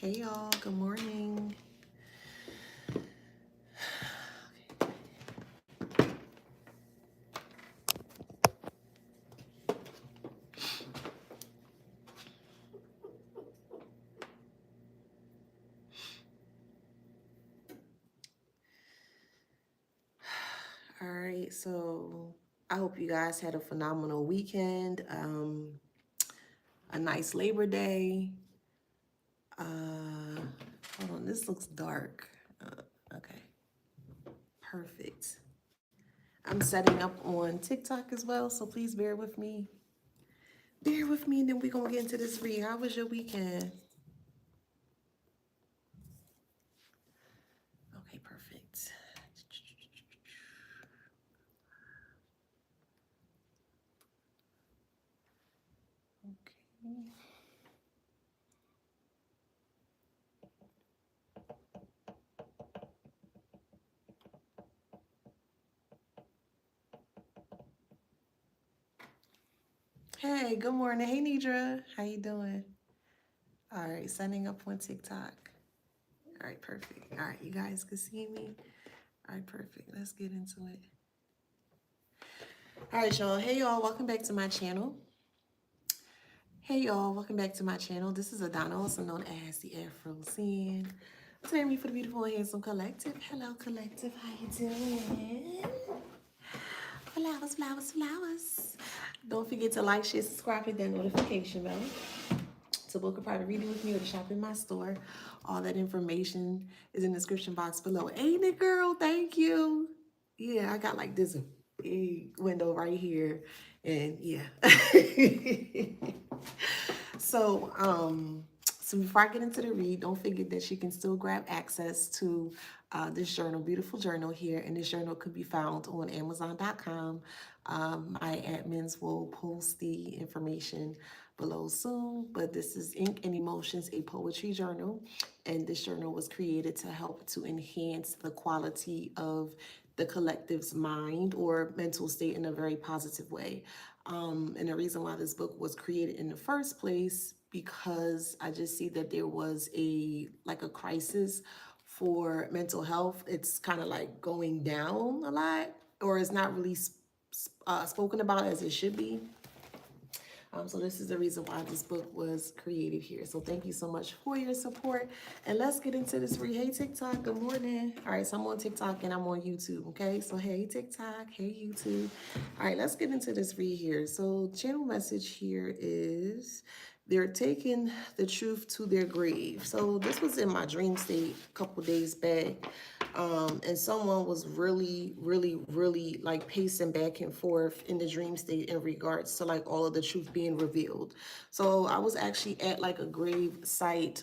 Hey y'all, good morning. All right, so I hope you guys had a phenomenal weekend. A nice Labor Day. Hold on, this looks dark. Okay, perfect. I'm setting up on TikTok as well, so please bear with me. Bear with me, and then we're gonna get into this read. How was your weekend? Okay, perfect. Okay. Hey, good morning. Hey, Nidra. How you doing? All right, setting up on TikTok. All right, perfect. All right, you guys can see me. All right, perfect. Let's get into it. All right, y'all. Hey, y'all. Welcome back to my channel. Hey, y'all. Welcome back to my channel. This is Adana, also known as the Afro Scene. Today, me for the beautiful and handsome collective. Hello, collective. How you doing? Flowers, flowers, flowers. Don't forget to like, share, subscribe, hit that notification bell to book a private reading with me or to shop in my store. All that information is in the description box below. Ain't it, girl? Thank you. Yeah, I got like this big window right here. And yeah. So, so before I get into the read, don't forget that you can still grab access to this journal, beautiful journal here. And this journal could be found on Amazon.com. My admins will post the information below soon, but this is Ink and Emotions, a poetry journal. And this journal was created to help to enhance the quality of the collective's mind or mental state in a very positive way. And the reason why this book was created in the first place, because I just see that there was a crisis for mental health. It's kind of like going down a lot, or it's not really spoken about as it should be. So this is the reason why this book was created here. So thank you so much for your support. And let's get into this read. Hey, TikTok, good morning. All right, so I'm on TikTok and I'm on YouTube, okay? So hey, TikTok, hey, YouTube. All right, let's get into this read here. So channel message here is they're taking the truth to their grave. So this was in my dream state a couple days back. And someone was really like pacing back and forth in the dream state in regards to like all of the truth being revealed. So I was actually at like a grave site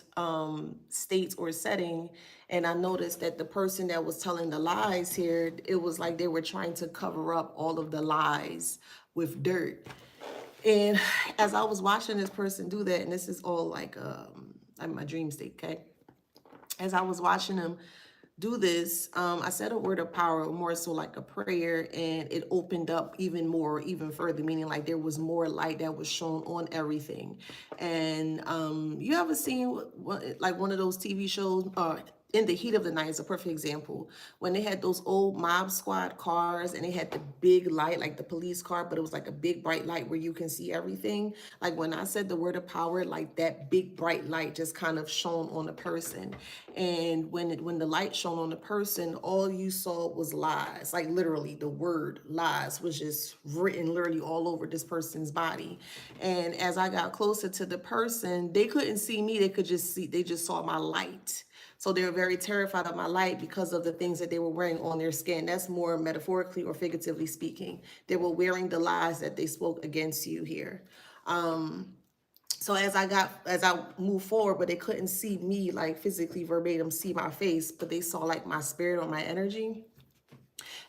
state or setting, and I noticed that the person that was telling the lies here, it was like they were trying to cover up all of the lies with dirt. And as I was watching this person do that, and this is all like my dream state, okay? As I was watching them do this, I said a word of power, more so like a prayer, and it opened up even more, even further, meaning like there was more light that was shown on everything. And you ever seen like one of those TV shows, In the Heat of the Night is a perfect example, when they had those old mob squad cars and they had the big light, like the police car, but it was like a big bright light where you can see everything. Like when I said the word of power, like that big bright light just kind of shone on a person. And when the light shone on the person, all you saw was lies. Like literally the word lies was just written literally all over this person's body. And as I got closer to the person, they couldn't see me, they just saw my light. So they were very terrified of my light because of the things that they were wearing on their skin. That's more metaphorically or figuratively speaking. They were wearing the lies that they spoke against you here. So as I moved forward, but they couldn't see me like physically verbatim, see my face, but they saw like my spirit or my energy.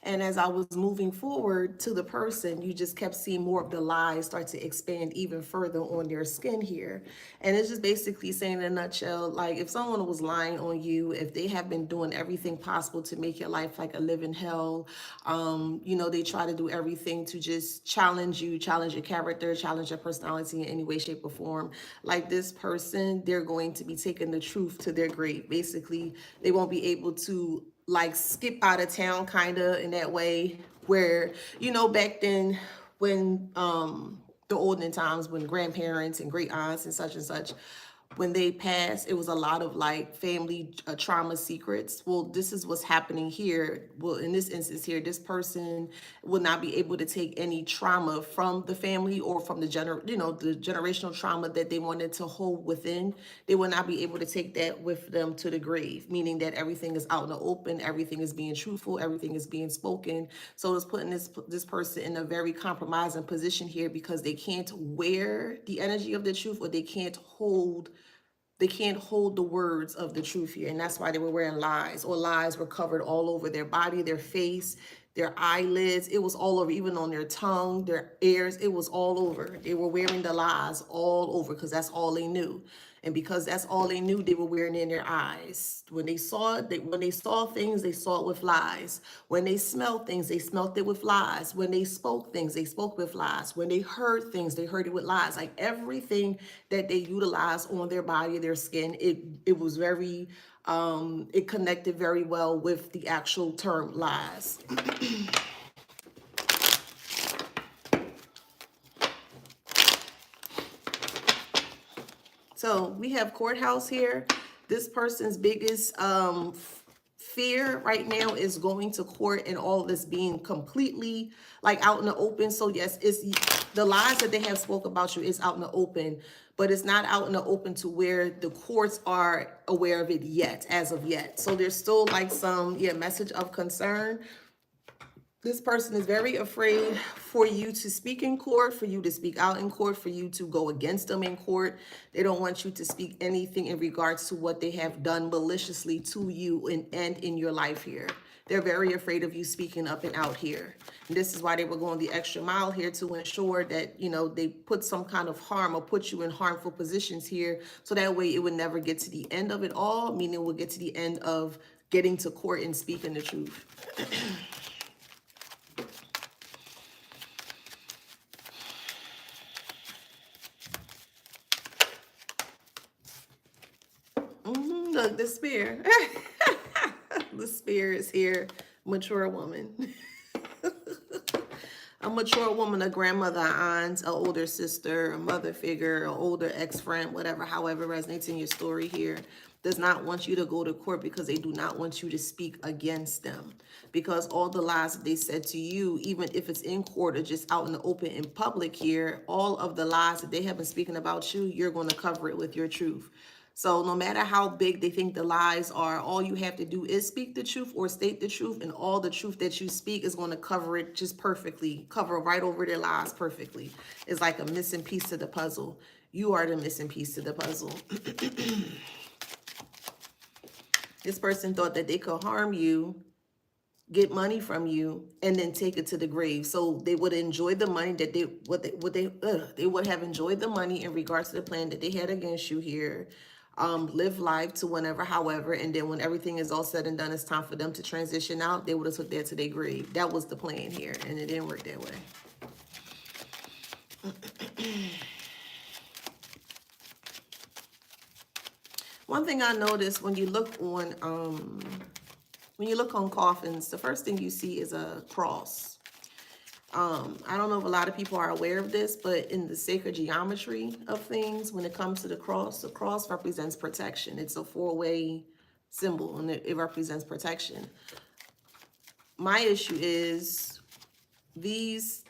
And as I was moving forward to the person, you just kept seeing more of the lies start to expand even further on their skin here. And it's just basically saying in a nutshell, like if someone was lying on you, if they have been doing everything possible to make your life like a living hell, you know, they try to do everything to just challenge you, challenge your character, challenge your personality in any way, shape, or form. Like this person, they're going to be taking the truth to their grave. Basically, they won't be able to like skip out of town kind of in that way where, you know, back then when the olden times when grandparents and great aunts and such when they passed, it was a lot of like family trauma secrets. Well, this is what's happening here. Well, in this instance here, this person will not be able to take any trauma from the family or from the the generational trauma that they wanted to hold within. They will not be able to take that with them to the grave, meaning that everything is out in the open, everything is being truthful, everything is being spoken. So it's putting this person in a very compromising position here because they can't wear the energy of the truth, or they can't hold the words of the truth here. And that's why they were wearing lies, or lies were covered all over their body, their face, their eyelids. It was all over, even on their tongue, their ears. It was all over. They were wearing the lies all over because that's all they knew. And because that's all they knew, they were wearing it in their eyes. When they saw things, they saw it with lies. When they smelled things, they smelled it with lies. When they spoke things, they spoke with lies. When they heard things, they heard it with lies. Like everything that they utilized on their body, their skin, it was very it connected very well with the actual term lies. So we have courthouse here. This person's biggest fear right now is going to court and all of this being completely like out in the open. So yes, it's the lies that they have spoke about you is out in the open, but it's not out in the open to where the courts are aware of it yet, as of yet. So there's still like some message of concern. This person is very afraid for you to speak in court, for you to speak out in court, for you to go against them in court. They don't want you to speak anything in regards to what they have done maliciously to you and in your life here. They're very afraid of you speaking up and out here. And this is why they were going the extra mile here to ensure that, they put some kind of harm or put you in harmful positions here. So that way it would never get to the end of it all, meaning we'll get to the end of getting to court and speaking the truth. Look, the spear. The spear is here. Mature woman. A mature woman, a grandmother, a aunt, an older sister, a mother figure, an older ex-friend, whatever, however resonates in your story here, does not want you to go to court because they do not want you to speak against them. Because all the lies that they said to you, even if it's in court or just out in the open in public here, all of the lies that they have been speaking about you, you're going to cover it with your truth. So no matter how big they think the lies are, all you have to do is speak the truth or state the truth, and all the truth that you speak is going to cover it just perfectly, cover right over their lies perfectly. It's like a missing piece to the puzzle. You are the missing piece to the puzzle. This person thought that they could harm you, get money from you, and then take it to the grave. So they would enjoy the money that they would have enjoyed the money in regards to the plan that they had against you here. Live life to whenever, however, and then when everything is all said and done, it's time for them to transition out. They would have took that to their grave. That was the plan here, and it didn't work that way. One thing I noticed when you look on coffins, the first thing you see is a cross. I don't know if a lot of people are aware of this, but in the sacred geometry of things, when it comes to the cross represents protection. It's a four-way symbol, and it represents protection. My issue is these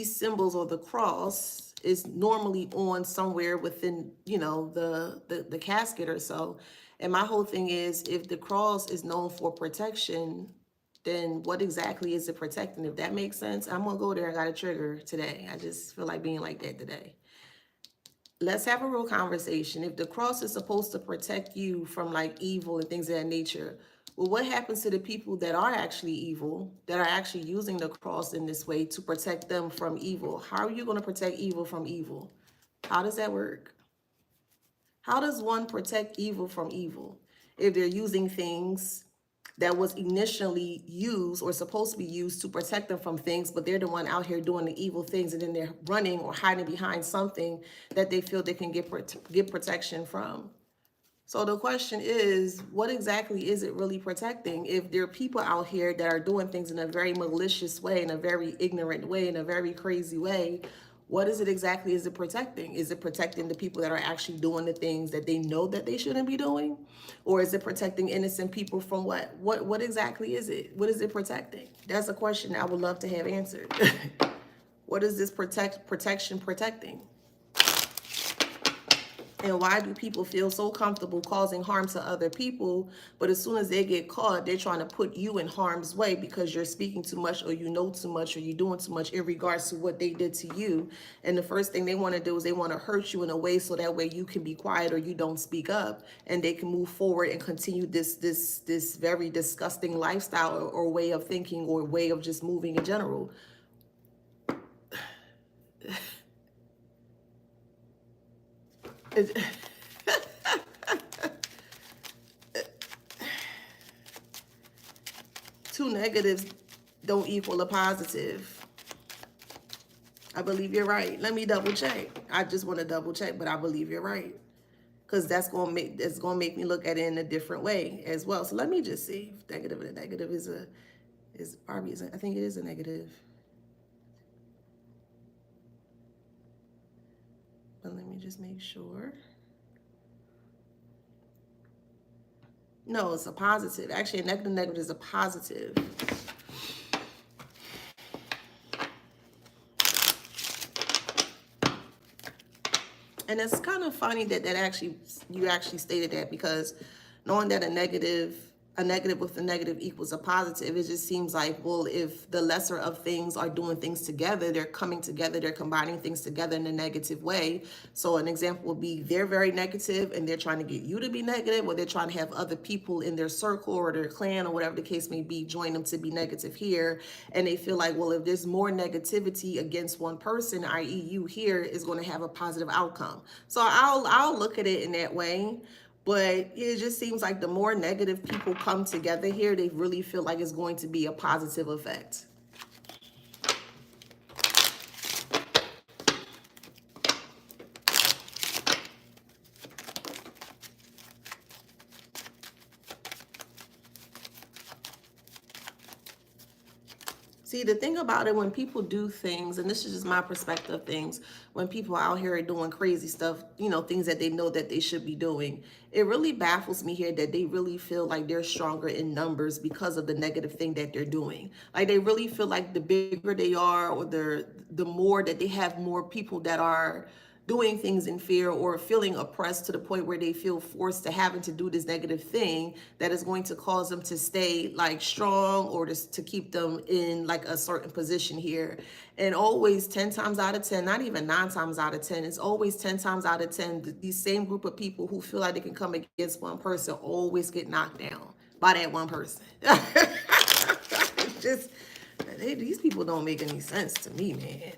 symbols, or the cross, is normally on somewhere within, the casket or so. And my whole thing is, if the cross is known for protection, then what exactly is it protecting? If that makes sense, I'm gonna go there. I got a trigger today. I just feel like being like that today. Let's have a real conversation. If the cross is supposed to protect you from like evil and things of that nature, Well, what happens to the people that are actually evil, that are actually using the cross in this way to protect them from evil? How are you going to protect evil from evil? How does that work? How does one protect evil from evil if they're using things that was initially used or supposed to be used to protect them from things, but they're the one out here doing the evil things, and then they're running or hiding behind something that they feel they can get protection from? So the question is, what exactly is it really protecting? If there are people out here that are doing things in a very malicious way, in a very ignorant way, in a very crazy way, what is it exactly is it protecting? Is it protecting the people that are actually doing the things that they know that they shouldn't be doing? Or is it protecting innocent people from what? What exactly is it? What is it protecting? That's a question I would love to have answered. What is this protection protecting? And why do people feel so comfortable causing harm to other people, but as soon as they get caught, they're trying to put you in harm's way because you're speaking too much, or you know too much, or you're doing too much in regards to what they did to you? And the first thing they want to do is they want to hurt you in a way so that way you can be quiet or you don't speak up, and they can move forward and continue this very disgusting lifestyle, or way of thinking, or way of just moving in general. Two negatives don't equal a positive. I believe you're right. Let me double check. I just want to double check, but I believe you're right, because that's gonna make me look at it in a different way as well. So let me just see if negative and a negative is probably isn't. I think it is a negative. But let me just make sure. No, it's a positive. Actually, a negative is a positive. And it's kind of funny that you actually stated that, because knowing that a negative with a negative equals a positive, it just seems like, well, if the lesser of things are doing things together, they're coming together, they're combining things together in a negative way. So an example would be they're very negative and they're trying to get you to be negative, or they're trying to have other people in their circle or their clan or whatever the case may be join them to be negative here. And they feel like, well, if there's more negativity against one person, i.e. you here, is going to have a positive outcome. So I'll look at it in that way. But it just seems like the more negative people come together here, they really feel like it's going to be a positive effect. See, the thing about it, when people do things, and this is just my perspective of things, when people out here are doing crazy stuff, things that they know that they should be doing, it really baffles me here that they really feel like they're stronger in numbers because of the negative thing that they're doing. Like, they really feel like the bigger they are, or the more that they have more people that are doing things in fear or feeling oppressed to the point where they feel forced to having to do this negative thing that is going to cause them to stay like strong, or to keep them in like a certain position here. And always 10 times out of 10, not even 9 times out of 10, it's always 10 times out of 10, these same group of people who feel like they can come against one person always get knocked down by that one person. It's just, these people don't make any sense to me, man.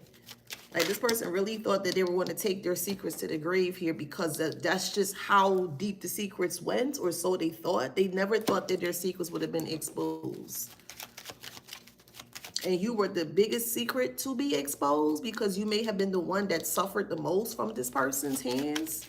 Like, this person really thought that they were going to take their secrets to the grave here, because that's just how deep the secrets went, or so they thought. They never thought that their secrets would have been exposed. And you were the biggest secret to be exposed, because you may have been the one that suffered the most from this person's hands.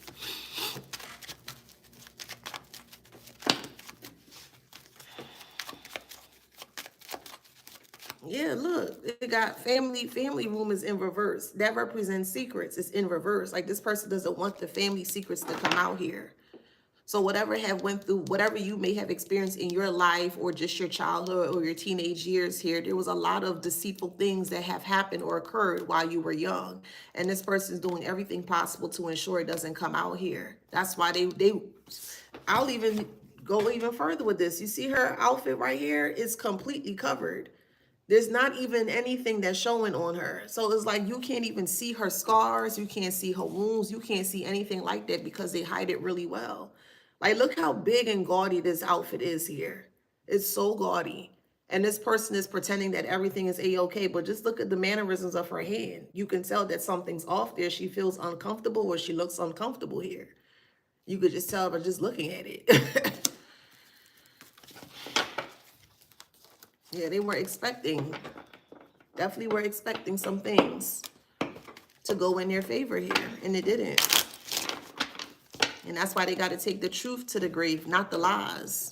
Yeah, look, it got family room is in reverse. That represents secrets. It's in reverse. Like, this person doesn't want the family secrets to come out here. So whatever have went through, whatever you may have experienced in your life, or just your childhood or your teenage years here, there was a lot of deceitful things that have happened or occurred while you were young. And this person's doing everything possible to ensure it doesn't come out here. That's why I'll even go even further with this. You see her outfit right here is completely covered. There's not even anything that's showing on her. So it's like you can't even see her scars. You can't see her wounds. You can't see anything like that because they hide it really well. Like, look how big and gaudy this outfit is here. It's so gaudy. And this person is pretending that everything is a-okay, but just look at the mannerisms of her hand. You can tell that something's off there. She feels uncomfortable, or she looks uncomfortable here. You could just tell by just looking at it. Yeah, they were expecting, definitely were expecting some things to go in their favor here, and it didn't. And that's why they got to take the truth to the grave, not the lies.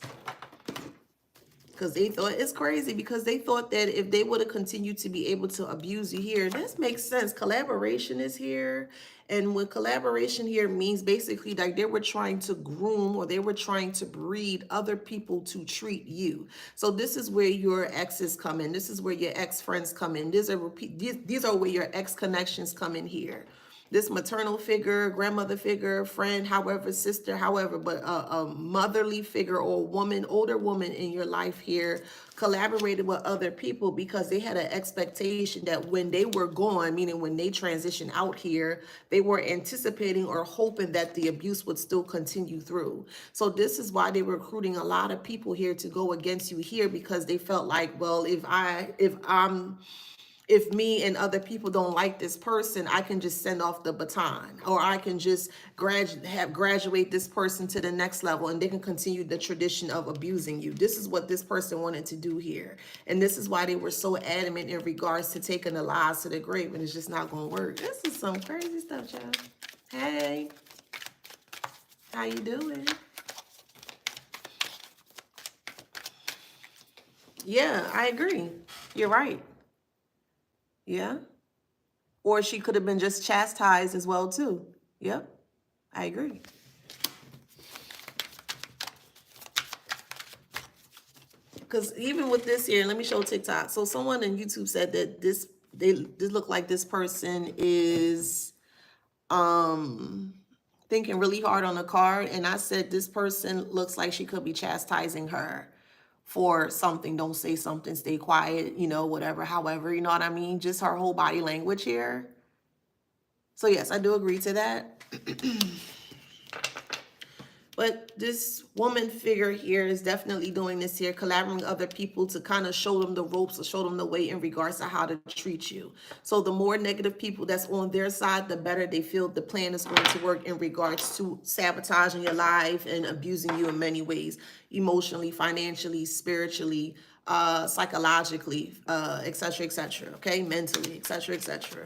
Because they thought, it's crazy, because they thought that if they would have continued to be able to abuse you here, this makes sense. Collaboration is here. And when collaboration here means basically like they were trying to groom, or they were trying to breed other people to treat you. So this is where your exes come in. This is where your ex-friends come in. These are where your ex-connections come in here. This maternal figure, grandmother figure, friend, however, sister, however, but a motherly figure or a woman, older woman in your life here collaborated with other people because they had an expectation that when they were gone, meaning when they transitioned out here, they were anticipating or hoping that the abuse would still continue through. So this is why they were recruiting a lot of people here to go against you here, because they felt like, well, if me and other people don't like this person, I can just send off the baton, or I can just graduate this person to the next level, and they can continue the tradition of abusing you. This is what this person wanted to do here. And this is why they were so adamant in regards to taking the lies to the grave, and it's just not going to work. This is some crazy stuff, y'all. Hey, how you doing? Yeah, I agree. You're right. Yeah. Or she could have been just chastised as well, too. Yep. I agree. Because even with this here, let me show TikTok. So someone on YouTube said that this look like this person is thinking really hard on a card. And I said this person looks like she could be chastising her for something. Don't say something, stay quiet, whatever, however, you know what I mean? Just her whole body language here. So yes, I do agree to that. But this woman figure here is definitely doing this here, collaborating with other people to kind of show them the ropes or show them the way in regards to how to treat you. So the more negative people that's on their side, the better they feel the plan is going to work in regards to sabotaging your life and abusing you in many ways, emotionally, financially, spiritually, psychologically, etc., etc., okay, mentally, etc., etc.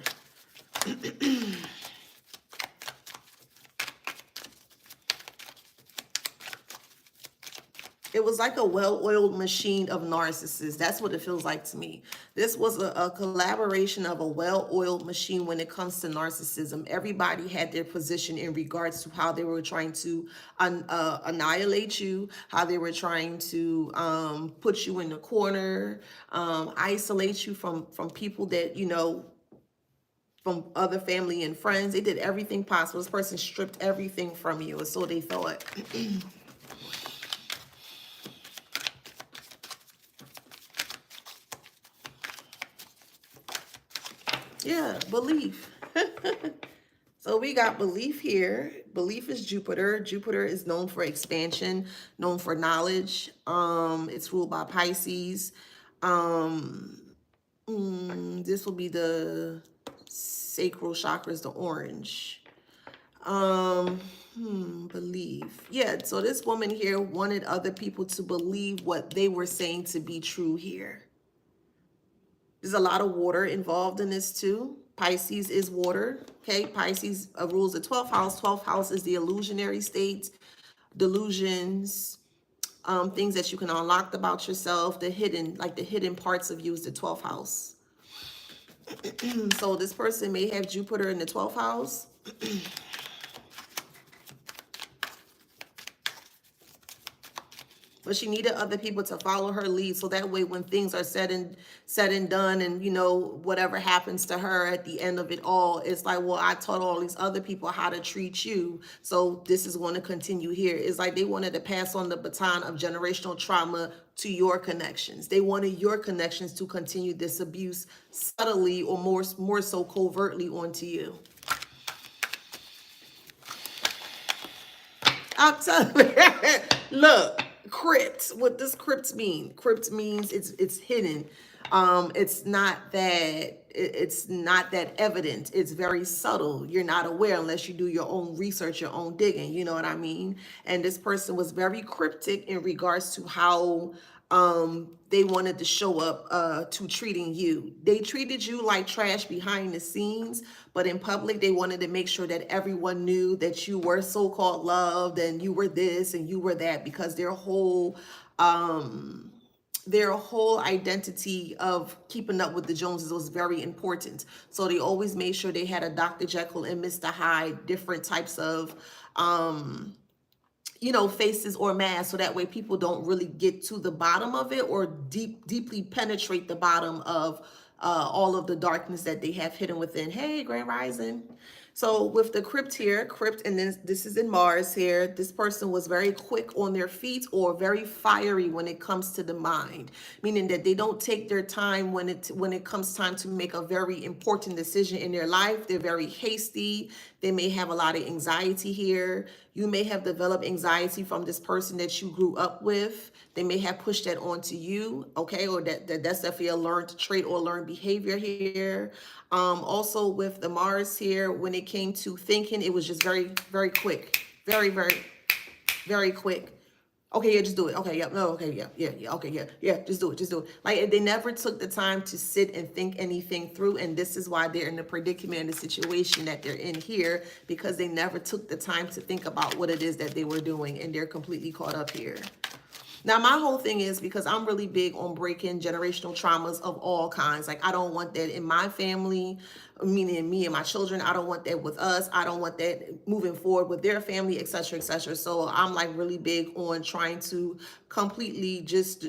It was like a well-oiled machine of narcissists. That's what it feels like to me. This was a collaboration of a well-oiled machine when it comes to narcissism. Everybody had their position in regards to how they were trying to annihilate you, how they were trying to put you in the corner, isolate you from people that, from other family and friends. They did everything possible. This person stripped everything from you, or so they thought. Yeah, belief. So we got belief here. Belief is Jupiter. Jupiter is known for expansion, known for knowledge. It's ruled by Pisces. This will be the sacral chakras, the orange. Belief. Yeah, so this woman here wanted other people to believe what they were saying to be true here. There's a lot of water involved in this too. Pisces is water. Okay, Pisces rules the 12th house. 12th house is the illusionary state, delusions, things that you can unlock about yourself, the hidden parts of you is the 12th house. So this person may have Jupiter in the 12th house. But she needed other people to follow her lead, so that way when things are said and done, and whatever happens to her at the end of it all, it's like, well, I taught all these other people how to treat you, so this is going to continue here. It's like they wanted to pass on the baton of generational trauma to your connections. They wanted your connections to continue this abuse subtly, or more so covertly, onto you. I'll tell you. Look. Crypt. What does crypt mean? Crypt means it's hidden. It's not that evident. It's very subtle. You're not aware unless you do your own research, your own digging. You know what I mean? And this person was very cryptic in regards to how they wanted to show up to treating you. They treated you like trash behind the scenes, but in public they wanted to make sure that everyone knew that you were so-called loved and you were this and you were that, because their whole identity of keeping up with the Joneses was very important. So they always made sure they had a Dr. Jekyll and Mr. Hyde, different types of faces or masks, so that way people don't really get to the bottom of it or deeply penetrate the bottom of all of the darkness that they have hidden within. Hey, Grand Rising. So with the crypt here, crypt, and then this is in Mars here, this person was very quick on their feet or very fiery when it comes to the mind, meaning that they don't take their time when it comes time to make a very important decision in their life. They're very hasty. They may have a lot of anxiety here. You may have developed anxiety from this person that you grew up with. They may have pushed that onto you, okay? Or that's definitely a learned trait or learned behavior here. Also with the Mars here, when it came to thinking, it was just very, very quick. Very, very, very quick. Okay, yeah, just do it. Okay, yeah, no, okay, yeah, okay, yeah, just do it. Like, they never took the time to sit and think anything through, and this is why they're in the predicament and the situation that they're in here, because they never took the time to think about what it is that they were doing, and they're completely caught up here. Now, my whole thing is, because I'm really big on breaking generational traumas of all kinds. Like, I don't want that in my family, meaning me and my children. I don't want that with us. I don't want that moving forward with their family, etc., etc. So I'm like really big on trying to completely just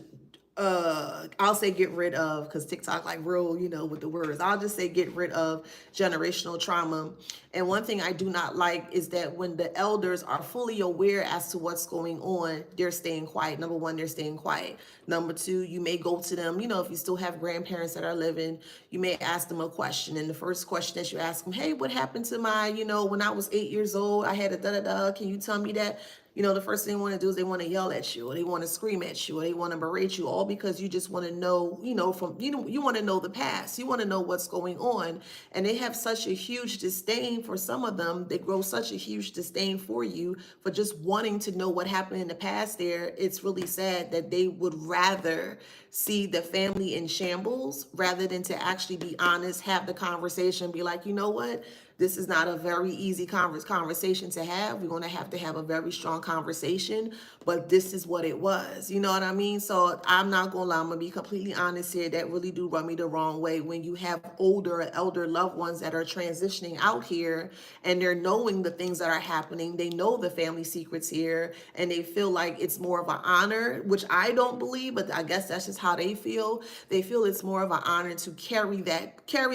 I'll say get rid of, because TikTok like real, with the words. I'll just say get rid of generational trauma. And one thing I do not like is that when the elders are fully aware as to what's going on, they're staying quiet. Number one, they're staying quiet. Number two, you may go to them, if you still have grandparents that are living, you may ask them a question. And the first question that you ask them, hey, what happened to my, when I was 8 years old, I had a da-da-da, can you tell me that? The first thing they want to do is they want to yell at you, or they want to scream at you, or they want to berate you, all because you just want to know, you want to know the past. You want to know what's going on. And they have such a huge disdain for some of them. They grow such a huge disdain for you for just wanting to know what happened in the past there. It's really sad that they would rather see the family in shambles rather than to actually be honest, have the conversation, be like, you know what? This is not a very easy conversation to have. We're going to have a very strong conversation, but this is what it was. You know what I mean? So I'm not going to lie. I'm going to be completely honest here. That really do rub me the wrong way when you have elder loved ones that are transitioning out here, and they're knowing the things that are happening. They know the family secrets here, and they feel like it's more of an honor, which I don't believe, but I guess that's just how they feel. They feel it's more of an honor to carry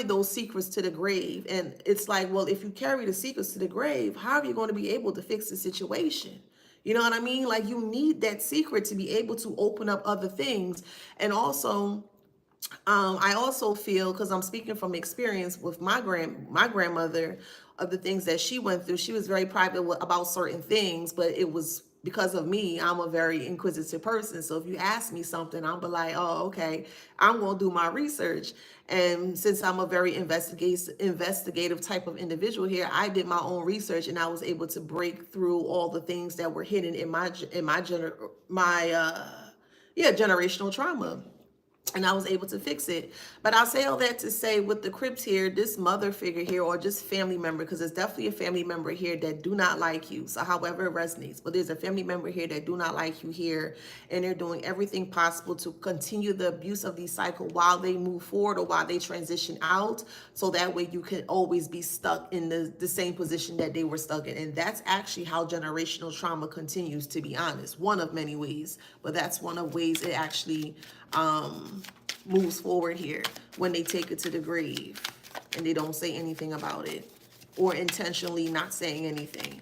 those secrets to the grave. And it's like, well, if you carry the secrets to the grave, how are you going to be able to fix the situation? You know what I mean? Like, you need that secret to be able to open up other things. And also, I also feel, because I'm speaking from experience with my grandmother, of the things that she went through. She was very private about certain things, but it was because of me. I'm a very inquisitive person. So if you ask me something, I'll be like, oh, okay, I'm going to do my research. And since I'm a very investigative type of individual here, I did my own research, and I was able to break through all the things that were hidden in my generational trauma. And I was able to fix it. But I'll say all that to say, with the crypt here, this mother figure here, or just family member, because there's definitely a family member here that do not like you. So however it resonates, but there's a family member here that do not like you here, and they're doing everything possible to continue the abuse of these cycle while they move forward or while they transition out. So that way you can always be stuck in the same position that they were stuck in. And that's actually how generational trauma continues, to be honest. One of many ways, but that's one of ways it actually moves forward here, when they take it to the grave and they don't say anything about it, or intentionally not saying anything.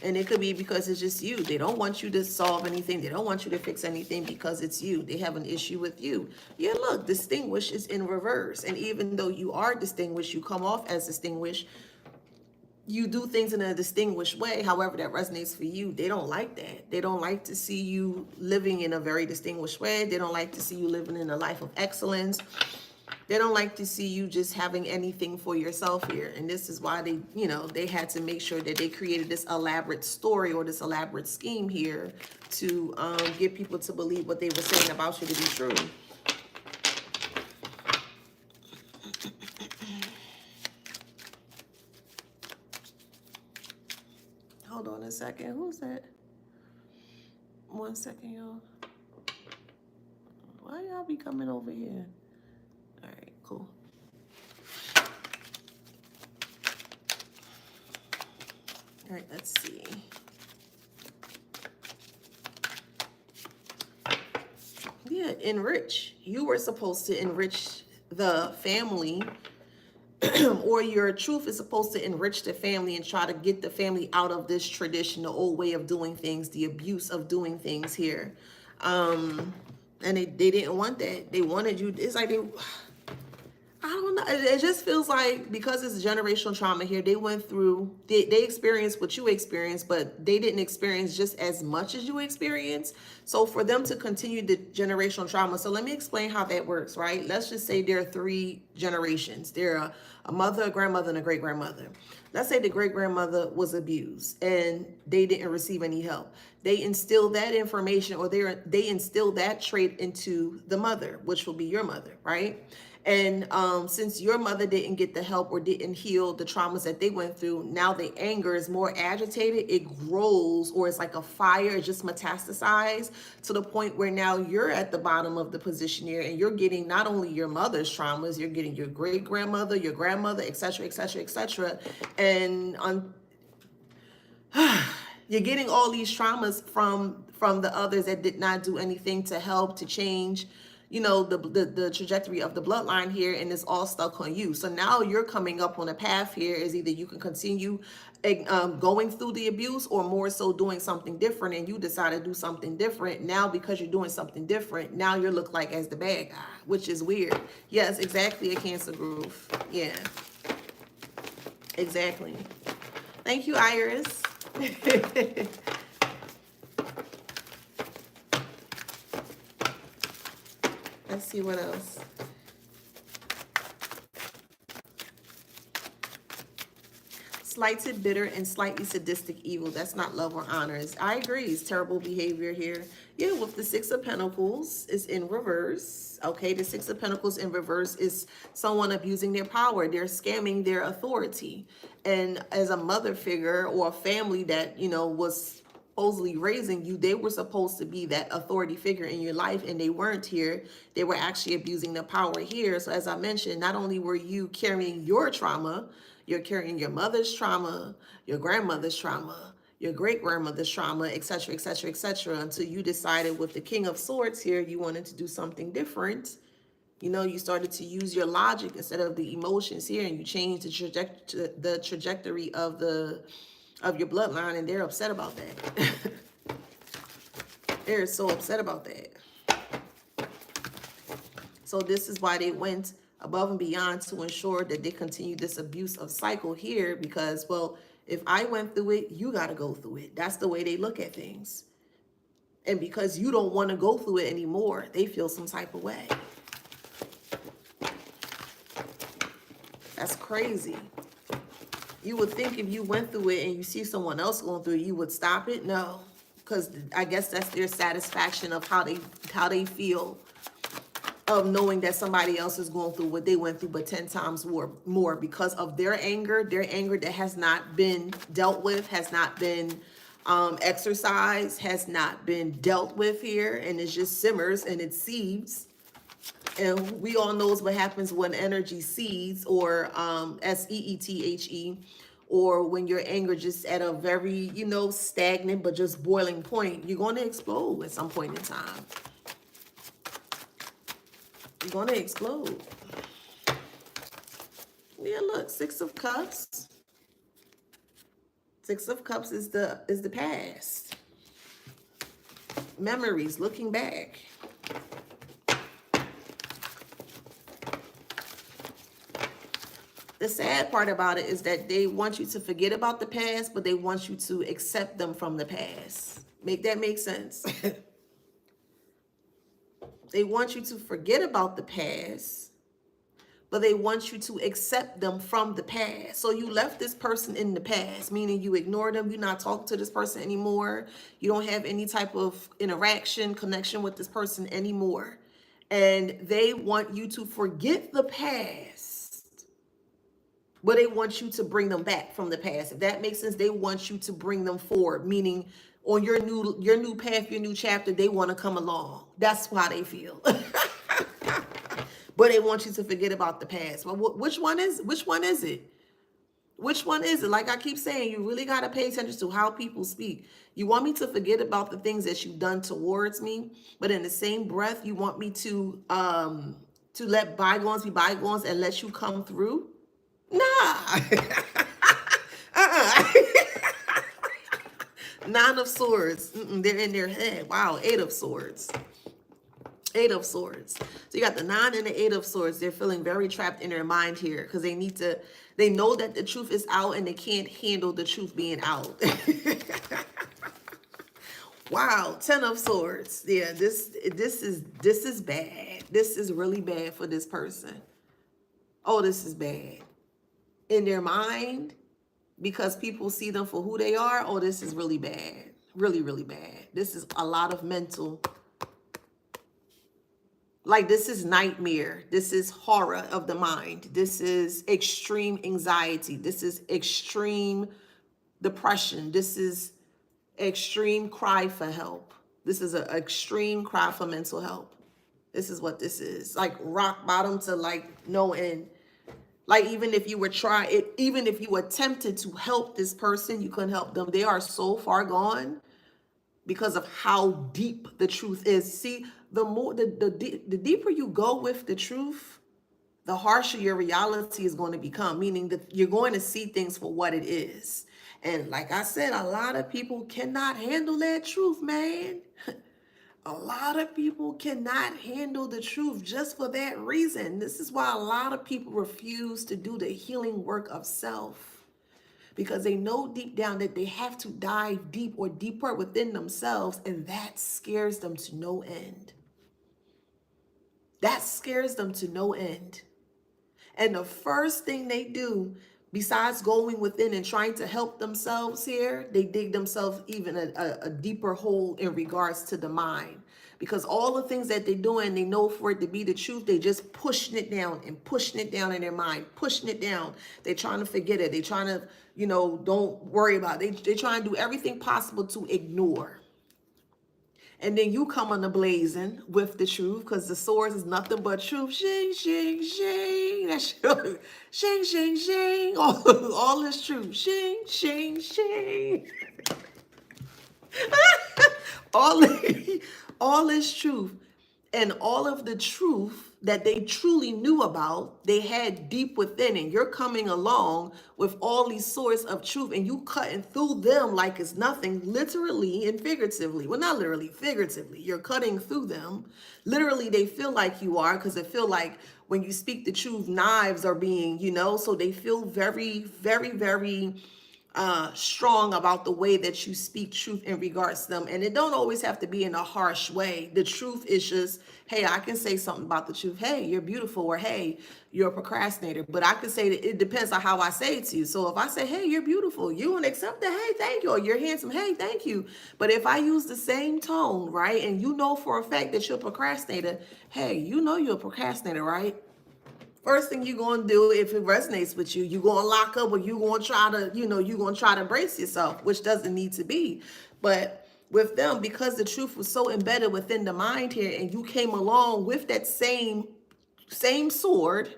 And it could be because it's just you. They don't want you to solve anything. They don't want you to fix anything because it's you. They have an issue with you. Yeah, look, distinguished is in reverse. And even though you are distinguished, you come off as distinguished, you do things in a distinguished way, however that resonates for you. They don't like that. They don't like to see you living in a very distinguished way. They don't like to see you living in a life of excellence. They don't like to see you just having anything for yourself here. And this is why they, you know, they had to make sure that they created this elaborate story or this elaborate scheme here to get people to believe what they were saying about you to be true. Hold on a second. Who's that? 1 second, y'all. Why y'all be coming over here? All right, cool. All right, let's see. Yeah, enrich. You were supposed to enrich the family, or your truth is supposed to enrich the family and try to get the family out of this tradition, the old way of doing things, the abuse of doing things here. And they didn't want that. They wanted you. It's like I don't know. It just feels like because it's generational trauma here, they went through, they experienced what you experienced, but they didn't experience just as much as you experienced. So for them to continue the generational trauma, so let me explain how that works, right? Let's just say there are 3 generations. There are a mother, a grandmother, and a great-grandmother. Let's say the great-grandmother was abused and they didn't receive any help. They instilled that information, or they instilled that trait into the mother, which will be your mother, right? And since your mother didn't get the help or didn't heal the traumas that they went through, now the anger is more agitated. It grows, or it's like a fire. It just metastasized to the point where now you're at the bottom of the position here, and you're getting not only your mother's traumas, you're getting your great grandmother, your grandmother, etc., etc., etc., and you're getting all these traumas from the others that did not do anything to help to change, you know, the trajectory of the bloodline here, and it's all stuck on you. So now you're coming up on a path here is either you can continue going through the abuse, or more so doing something different, and you decide to do something different. Now because you're doing something different, now you look like as the bad guy, which is weird. Yes, exactly, a Cancer groove. Yeah, exactly. Thank you, Iris. Let's see what else. Slighted, bitter, and slightly sadistic evil. That's not love or honor. I agree. It's terrible behavior here. Yeah, with the 6 of Pentacles is in reverse. Okay, the 6 of Pentacles in reverse is someone abusing their power. They're scamming their authority. And as a mother figure or a family that, you know, was supposedly raising you, they were supposed to be that authority figure in your life, and they weren't here. They were actually abusing the power here. So as I mentioned, not only were you carrying your trauma, you're carrying your mother's trauma, your grandmother's trauma, your great-grandmother's trauma, etc., etc., etc., until you decided with the King of Swords here, you wanted to do something different. You know, you started to use your logic instead of the emotions here, and you changed the trajectory of your bloodline, and they're upset about that. They're so upset about that. So this is why they went above and beyond to ensure that they continue this abusive cycle here, because, well, if I went through it, you got to go through it. That's the way they look at things. And because you don't want to go through it anymore, they feel some type of way. That's crazy. You would think if you went through it and you see someone else going through it, you would stop it. No, because I guess that's their satisfaction of how they feel of knowing that somebody else is going through what they went through, but 10 times more because of their anger that has not been dealt with, has not been exercised, has not been dealt with here, and it just simmers and it seethes. And we all knows what happens when energy seethes, or seethe, or when your anger just at a very, you know, stagnant but just boiling point. You're going to explode at some point in time. You're going to explode. Yeah, look, 6 of Cups. 6 of Cups is the past. Memories, looking back. The sad part about it is that they want you to forget about the past, but they want you to accept them from the past. Make that make sense? They want you to forget about the past, but they want you to accept them from the past. So you left this person in the past, meaning you ignore them. You're not talking to this person anymore. You don't have any type of interaction, connection with this person anymore. And they want you to forget the past, but they want you to bring them back from the past. If that makes sense, they want you to bring them forward, meaning on your new path, your new chapter, they want to come along. That's how they feel. But they want you to forget about the past. Well, which one is it? Which one is it? Like I keep saying, you really got to pay attention to how people speak. You want me to forget about the things that you've done towards me, but in the same breath, you want me to let bygones be bygones and let you come through? Nah. uh-uh. Nine of Swords. They're in their head. Wow. Eight of Swords. Eight of Swords. So you got the 9 and the 8 of Swords. They're feeling very trapped in their mind here because they know that the truth is out and they can't handle the truth being out. Wow. 10 of Swords. Yeah, this is bad. This is really bad for this person. Oh, this is bad. In their mind, because people see them for who they are. Oh, this is really bad. Really, really bad. This is a lot of mental. Like, this is nightmare. This is horror of the mind. This is extreme anxiety. This is extreme depression. This is extreme cry for help. This is an extreme cry for mental help. This is what this is. Like rock bottom to like no end. Like even if you were even if you attempted to help this person, you couldn't help them. They are so far gone because of how deep the truth is. See, the deeper you go with the truth, the harsher your reality is going to become, meaning that you're going to see things for what it is. And like I said, a lot of people cannot handle that truth, man. A lot of people cannot handle the truth just for that reason. This is why a lot of people refuse to do the healing work of self, because they know deep down that they have to dive deep or deeper within themselves, and that scares them to no end. That scares them to no end. And the first thing they do, besides going within and trying to help themselves here, they dig themselves even a deeper hole in regards to the mind. Because all the things that they're doing, they know for it to be the truth, they just pushing it down and pushing it down in their mind, pushing it down. They're trying to forget it. They're trying to, don't worry about it. They're trying to do everything possible to ignore. And then you come on the blazing with the truth, because the swords is nothing but truth. Shing, shing, shing. That's shing, shing, shing. All is truth. Shing, shing, shing. all is truth. And all of the truth that they truly knew about, they had deep within. And you're coming along with all these swords of truth, and you cutting through them like it's nothing, literally and figuratively. Well, not literally, figuratively. You're cutting through them. Literally, they feel like you are, because they feel like when you speak the truth, knives are being, so they feel very, very, very strong about the way that you speak truth in regards to them. And it don't always have to be in a harsh way. The truth is just, hey, I can say something about the truth. Hey, you're beautiful, or hey, you're a procrastinator. But I can say that it depends on how I say it to you. So if I say, hey, you're beautiful, you won't accept that, hey, thank you, or you're handsome, hey, thank you. But if I use the same tone, right, and you know for a fact that you're a procrastinator, hey, you're a procrastinator, right? First thing you're going to do, if it resonates with you, you're going to lock up, or you're going to try to, you're going to try to brace yourself, which doesn't need to be. But with them, because the truth was so embedded within the mind here, and you came along with that same sword,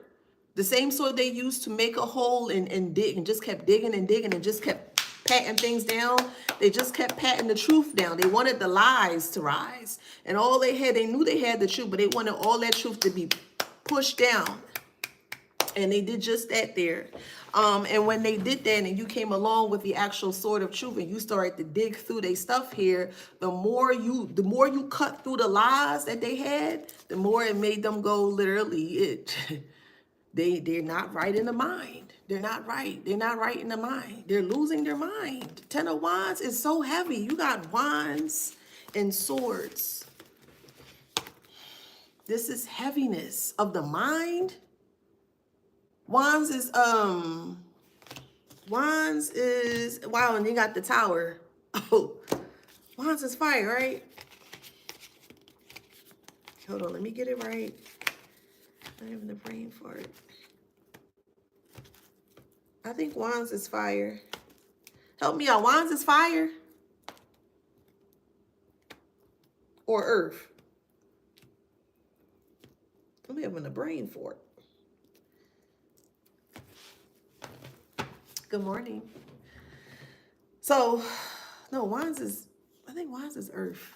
the same sword they used to make a hole and dig, and just kept digging and digging and just kept patting things down. They just kept patting the truth down. They wanted the lies to rise. And all they knew they had the truth, but they wanted all that truth to be pushed down. And they did just that there. And when they did that, and you came along with the actual sword of truth, and you started to dig through their stuff here, the more you cut through the lies that they had, the more it made them go, literally, they're not right in the mind. They're not right. They're not right in the mind. They're losing their mind. Ten of Wands is so heavy. You got wands and swords. This is heaviness of the mind. Wands is wow, and you got the Tower. Oh, Wands is fire, right? Hold on, let me get it right. I'm having the brain for it. I think Wands is fire. Help me out. Wands is fire or earth? I'm having the brain for it. Good morning. So, no, Wands is, I think Wands is earth.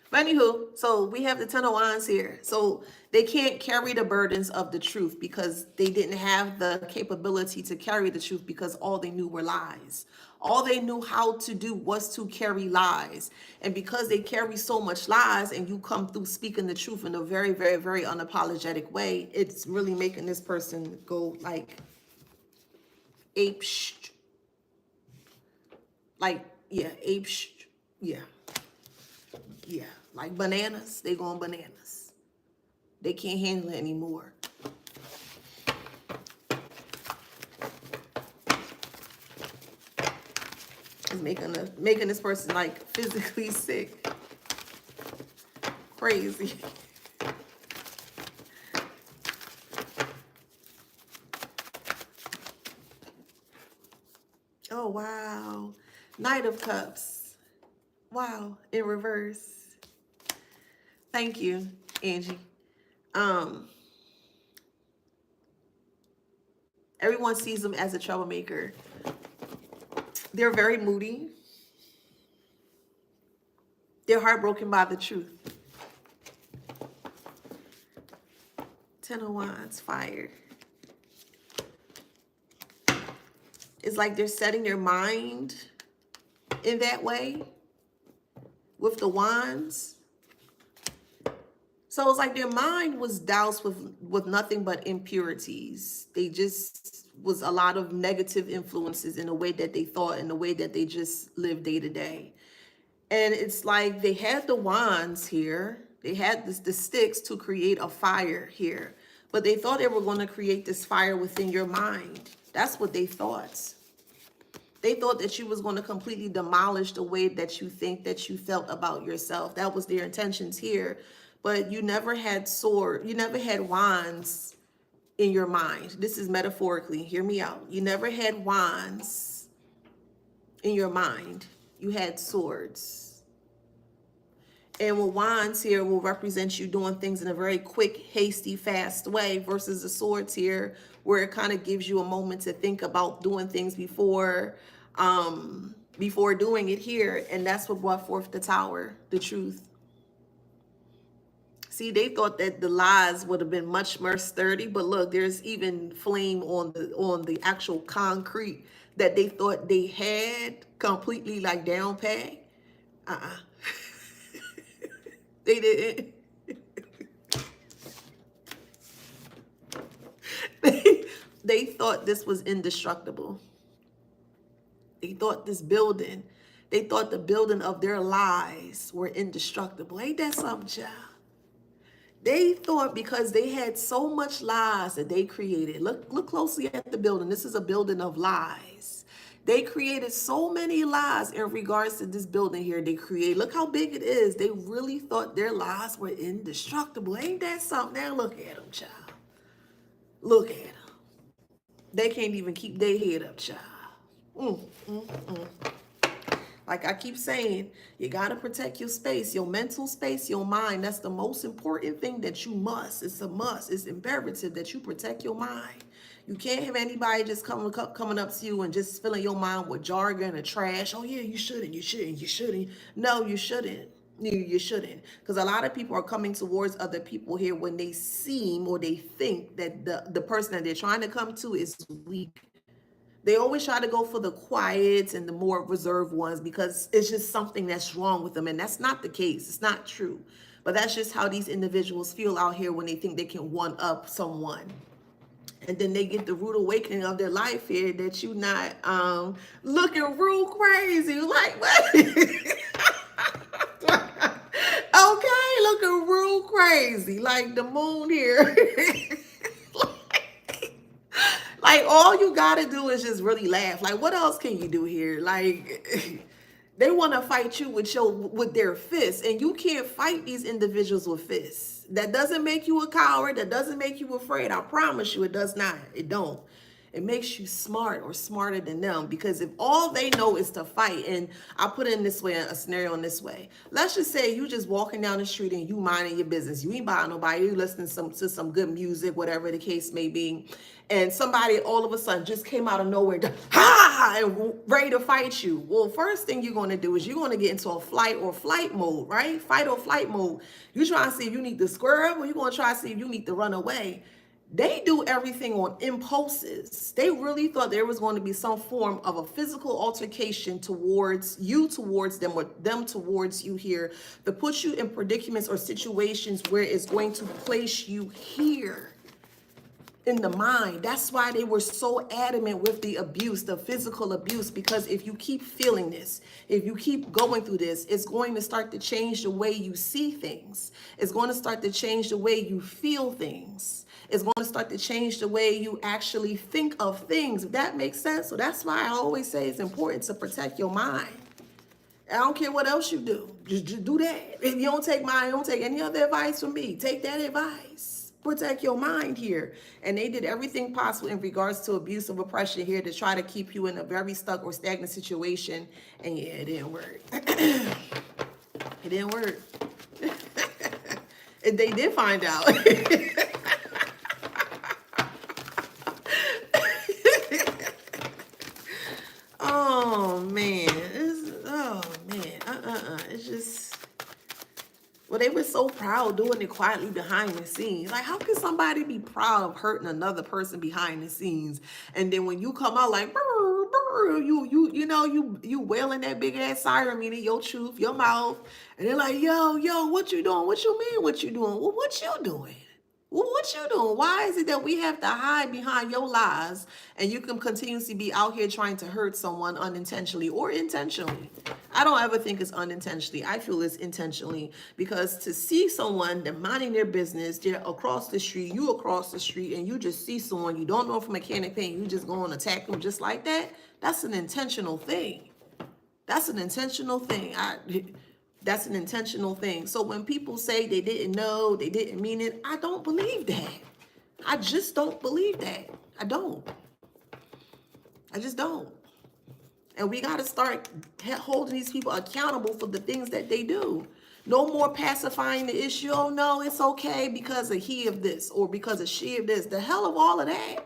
But anywho, so we have the Ten of Wands here. So they can't carry the burdens of the truth because they didn't have the capability to carry the truth because all they knew were lies. All they knew how to do was to carry lies. And because they carry so much lies and you come through speaking the truth in a very, very, very unapologetic way, it's really making this person go like ape like, yeah, ape yeah. Yeah, like bananas, they going bananas. They can't handle it anymore. It's making this person like physically sick. Crazy. Oh wow. Knight of Cups. Wow, in reverse. Thank you, Angie. Everyone sees them as a troublemaker. They're very moody. They're heartbroken by the truth. Ten of Wands, fire. It's like they're setting their mind in that way with the wands. So it's like their mind was doused with nothing but impurities. They just was a lot of negative influences in the way that they thought, in the way that they just lived day to day. And it's like they had the wands here. They had the sticks to create a fire here. But they thought they were going to create this fire within your mind. That's what they thought. They thought that you was going to completely demolish the way that you think, that you felt about yourself. That was their intentions here. But you never had you never had wands in your mind. This is metaphorically, hear me out. You never had wands in your mind. You had swords. And with wands here will represent you doing things in a very quick, hasty, fast way versus the swords here where it kind of gives you a moment to think about doing things before doing it here. And that's what brought forth the Tower, the truth. See, they thought that the lies would have been much more sturdy, but look, there's even flame on the actual concrete that they thought they had completely like down pat. They didn't. They thought this was indestructible. They thought this building, they thought the building of their lies were indestructible. Ain't that something, child? They thought because they had so much lies that they created. Look closely at the building. This is a building of lies. They created so many lies in regards to this building here. They create. Look how big it is. They really thought their lies were indestructible. Ain't that something? Now look at them, child. Look at them. They can't even keep their head up, child. Like I keep saying, you got to protect your space, your mental space, your mind. That's the most important thing that you must. It's a must. It's imperative that you protect your mind. You can't have anybody just coming up to you and just filling your mind with jargon and trash. Oh, yeah, you shouldn't. No, you shouldn't. You shouldn't. Because a lot of people are coming towards other people here when they seem or they think that the person that they're trying to come to is weak. They always try to go for the quiet and the more reserved ones because it's just something that's wrong with them. And that's not the case. It's not true. But that's just how these individuals feel out here when they think they can one-up someone. And then they get the rude awakening of their life here that you not looking real crazy. Like, what? Okay, looking real crazy. Like the moon here. Like, all you gotta do is just really laugh. Like, what else can you do here? Like, they want to fight you with their fists, and you can't fight these individuals with fists. That doesn't make you a coward. That doesn't make you afraid. I promise you, it does not. It don't. It makes you smart or smarter than them, because if all they know is to fight, and I put it in this way, a scenario in this way. Let's just say you just walking down the street and you minding your business. You ain't buying nobody. You listening to some good music, whatever the case may be. And somebody all of a sudden just came out of nowhere, and ready to fight you. Well, first thing you're going to do is you're going to get into a flight mode, right? Fight or flight mode. You're trying to see if you need to swerve, or you're going to try to see if you need to run away. They do everything on impulses. They really thought there was going to be some form of a physical altercation towards them, or them towards you here, to put you in predicaments or situations where it's going to place you here in the mind. That's why they were so adamant with the abuse, the physical abuse, because if you keep feeling this, if you keep going through this, it's going to start to change the way you see things. It's going to start to change the way you feel things. It's going to start to change the way you actually think of things, if that makes sense. So that's why I always say it's important to protect your mind. I don't care what else you do. Just do that. If you don't take mine, don't take any other advice from me. Take that advice. Protect your mind here. And they did everything possible in regards to abuse of oppression here to try to keep you in a very stuck or stagnant situation. And yeah, it didn't work. It didn't work. They did find out. Oh man. It's just, well, they were so proud doing it quietly behind the scenes. Like, how can somebody be proud of hurting another person behind the scenes? And then when you come out like, brr, brr, you wailing that big ass siren, meaning your truth, your mouth, and they're like, yo, what you doing? What you mean? What you doing? Well, what you doing? Well, what you doing? Why is it that we have to hide behind your lies, and you can continuously be out here trying to hurt someone unintentionally or intentionally? I don't ever think it's unintentionally. I feel it's intentionally, because to see someone that minding their business, they're across the street, you across the street, and you just see someone you don't know from a can of paint, you just go and attack them just like that. That's an intentional thing. That's an intentional thing. That's an intentional thing. So when people say they didn't know, they didn't mean it, I don't believe that. I just don't believe that. I don't. I just don't. And we got to start holding these people accountable for the things that they do. No more pacifying the issue. Oh, no, it's okay because of he of this or because of she of this. The hell of all of that.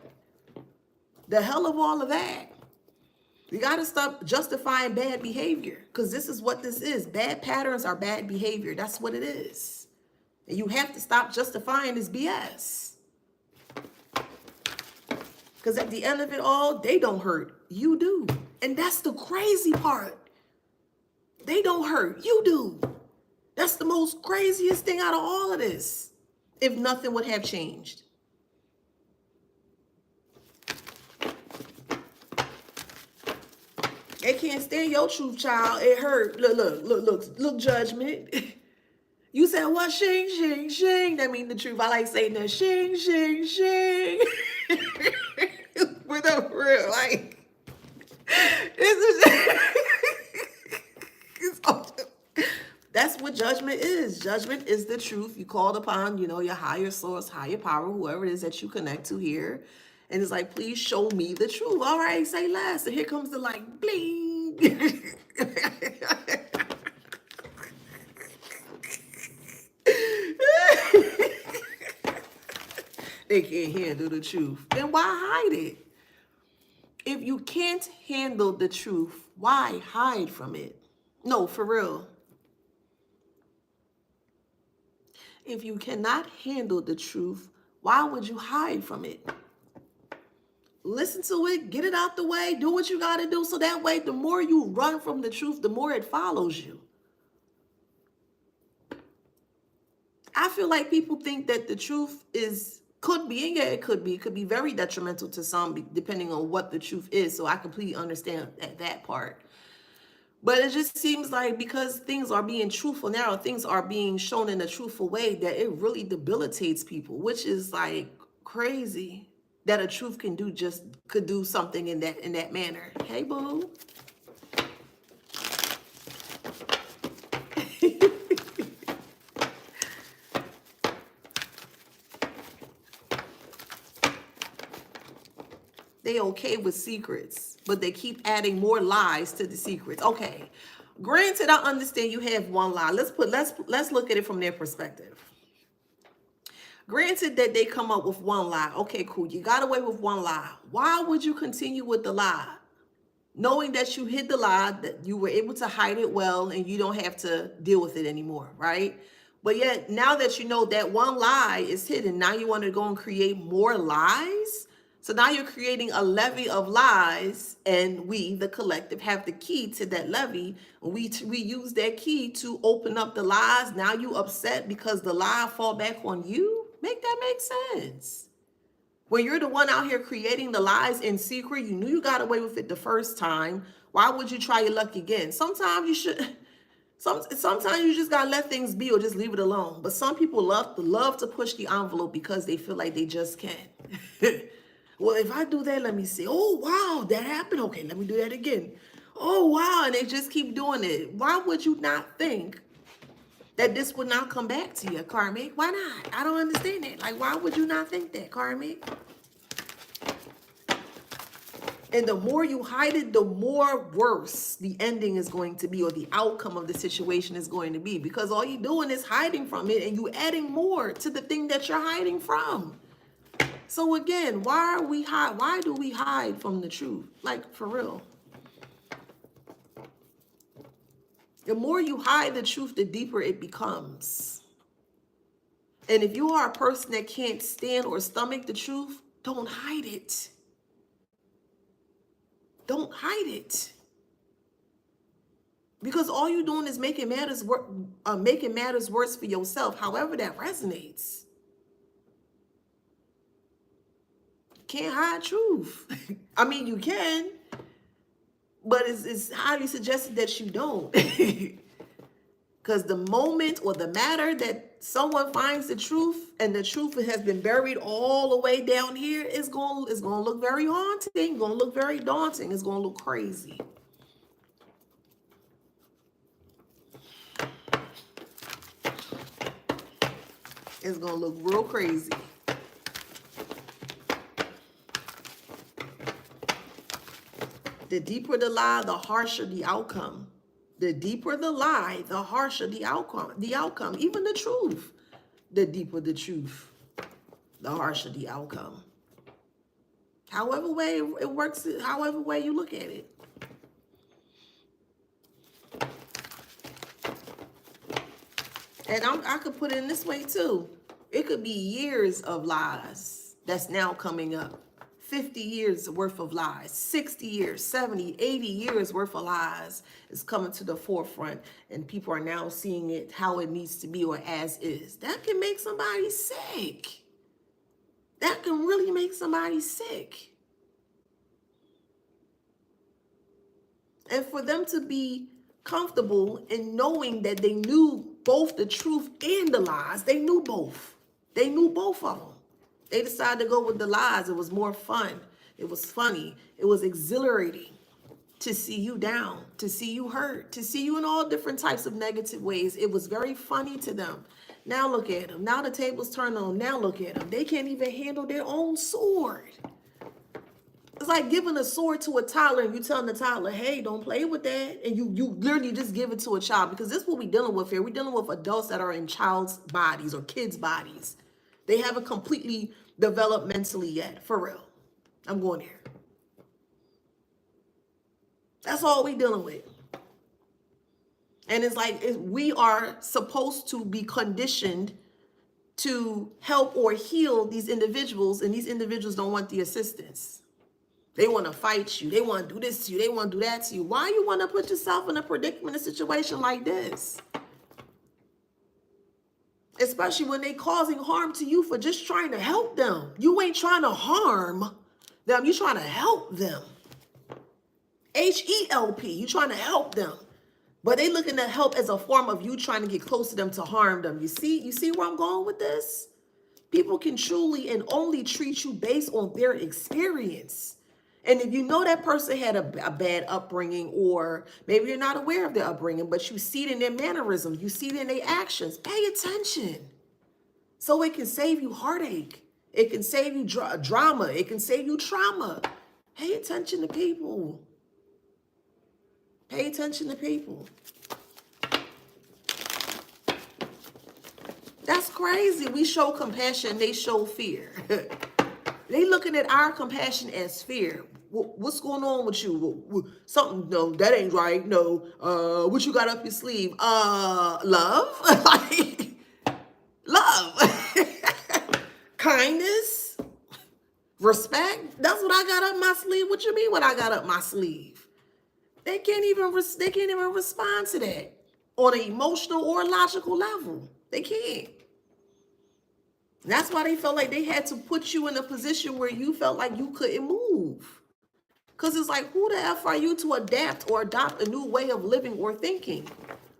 The hell of all of that. You got to stop justifying bad behavior, because this is what this is. Bad patterns are bad behavior. That's what it is. And you have to stop justifying this BS. Because at the end of it all, they don't hurt. You do. And that's the crazy part. They don't hurt. You do. That's the most craziest thing out of all of this. If nothing would have changed. They can't stand your truth, child. It hurt. Look, judgment. You said what? Shing, shing, shing. That means the truth. I like saying that. Shing, shing, shing. With a real, like, that's what judgment is. Judgment is the truth. You called upon, your higher source, higher power, whoever it is that you connect to here. And it's like, please show me the truth. All right, say less. And here comes the like, bling. They can't handle the truth. Then why hide it? If you can't handle the truth, why hide from it? No, for real. If you cannot handle the truth, why would you hide from it? Listen to it, get it out the way, do what you got to do, so that way the more you run from the truth, the more it follows you. I feel like people think that the truth is Could be, and yeah, it could be. It could be very detrimental to some, depending on what the truth is. So I completely understand that part. But it just seems like because things are being truthful now, things are being shown in a truthful way, that it really debilitates people, which is like crazy that a truth could do something in that manner. Hey, boo. They okay with secrets, but they keep adding more lies to the secrets. Okay. Granted, I understand you have one lie. Let's look at it from their perspective. Granted that they come up with one lie. Okay, cool. You got away with one lie. Why would you continue with the lie? Knowing that you hid the lie, that you were able to hide it well, and you don't have to deal with it anymore, right? But yet, now that you know that one lie is hidden, now you want to go and create more lies? So now you're creating a levy of lies, and we, the collective, have the key to that levy. We use that key to open up the lies. Now you upset because the lie fall back on you? Make that make sense? When you're the one out here creating the lies in secret, you knew you got away with it the first time. Why would you try your luck again? Sometimes you should. Sometimes you just gotta let things be or just leave it alone. But some people love to push the envelope because they feel like they just can. Well, if I do that, let me see. Oh, wow, that happened. Okay, let me do that again. Oh, wow, and they just keep doing it. Why would you not think that this would not come back to you, karmic? Why not? I don't understand it. Like, why would you not think that, karmic? And the more you hide it, the more worse the ending is going to be, or the outcome of the situation is going to be, because all you're doing is hiding from it, and you adding more to the thing that you're hiding from. So again, why do we hide from the truth? Like, for real. The more you hide the truth, the deeper it becomes. And if you are a person that can't stand or stomach the truth, don't hide it. Don't hide it. Because all you're doing is making matters worse for yourself, however that resonates. Can't hide truth. I mean, you can, but it's highly suggested that you don't. Because the moment or the matter that someone finds the truth, and the truth has been buried all the way down here, it's going to look very haunting, it's going to look very daunting, it's going to look crazy. It's going to look real crazy. The deeper the lie, the harsher the outcome. The deeper the lie, the harsher the outcome. Even the truth. The deeper the truth, the harsher the outcome. However way it works, however way you look at it. And I could put it in this way too. It could be years of lies that's now coming up. 50 years worth of lies, 60 years, 70, 80 years worth of lies is coming to the forefront, and people are now seeing it how it needs to be or as is. That can make somebody sick. That can really make somebody sick. And for them to be comfortable in knowing that they knew both the truth and the lies, they knew both. They knew both of them. They decided to go with the lies. It was more fun. It was funny. It was exhilarating to see you down, to see you hurt, to see you in all different types of negative ways. It was very funny to them. Now look at them. Now the tables turned on. Now look at them. They can't even handle their own sword. It's like giving a sword to a toddler and you telling the toddler, hey, don't play with that. And you literally just give it to a child, because this is what we're dealing with here. We're dealing with adults that are in child's bodies or kids' bodies. They haven't completely developed mentally yet, for real. I'm going here. That's all we're dealing with. And it's like we are supposed to be conditioned to help or heal these individuals, and these individuals don't want the assistance. They want to fight you. They want to do this to you. They want to do that to you. Why you want to put yourself in a predicament, a situation like this? Especially when they causing harm to you for just trying to help them. You ain't trying to harm them. You trying to help them. H-E-L-P. You trying to help them. But they looking at help as a form of you trying to get close to them to harm them. You see where I'm going with this? People can truly and only treat you based on their experience. And if you know that person had a bad upbringing, or maybe you're not aware of their upbringing, but you see it in their mannerisms, you see it in their actions, pay attention. So it can save you heartache. It can save you drama. It can save you trauma. Pay attention to people. Pay attention to people. That's crazy. We show compassion, they show fear. They looking at our compassion as fear. What's going on with you? Something, no, that ain't right. No, what you got up your sleeve? Love? Like, love. Kindness? Respect? That's what I got up my sleeve. What you mean what I got up my sleeve? They can't even respond to that on an emotional or logical level. They can't. And that's why they felt like they had to put you in a position where you felt like you couldn't move. Because it's like, who the F are you to adapt or adopt a new way of living or thinking?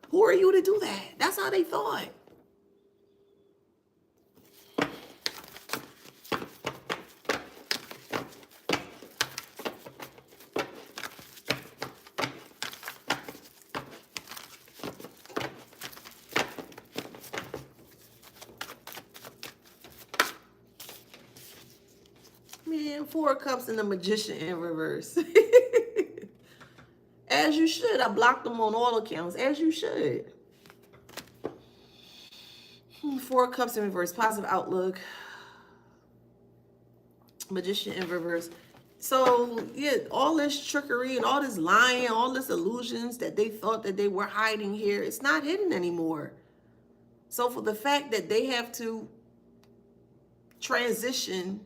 Who are you to do that? That's how they thought. Man, 4 of Cups and the Magician in reverse. As you should. I blocked them on all accounts. As you should. 4 of Cups in reverse. Positive outlook. Magician in reverse. So, yeah, all this trickery and all this lying, all this illusions that they thought that they were hiding here, it's not hidden anymore. So for the fact that they have to transition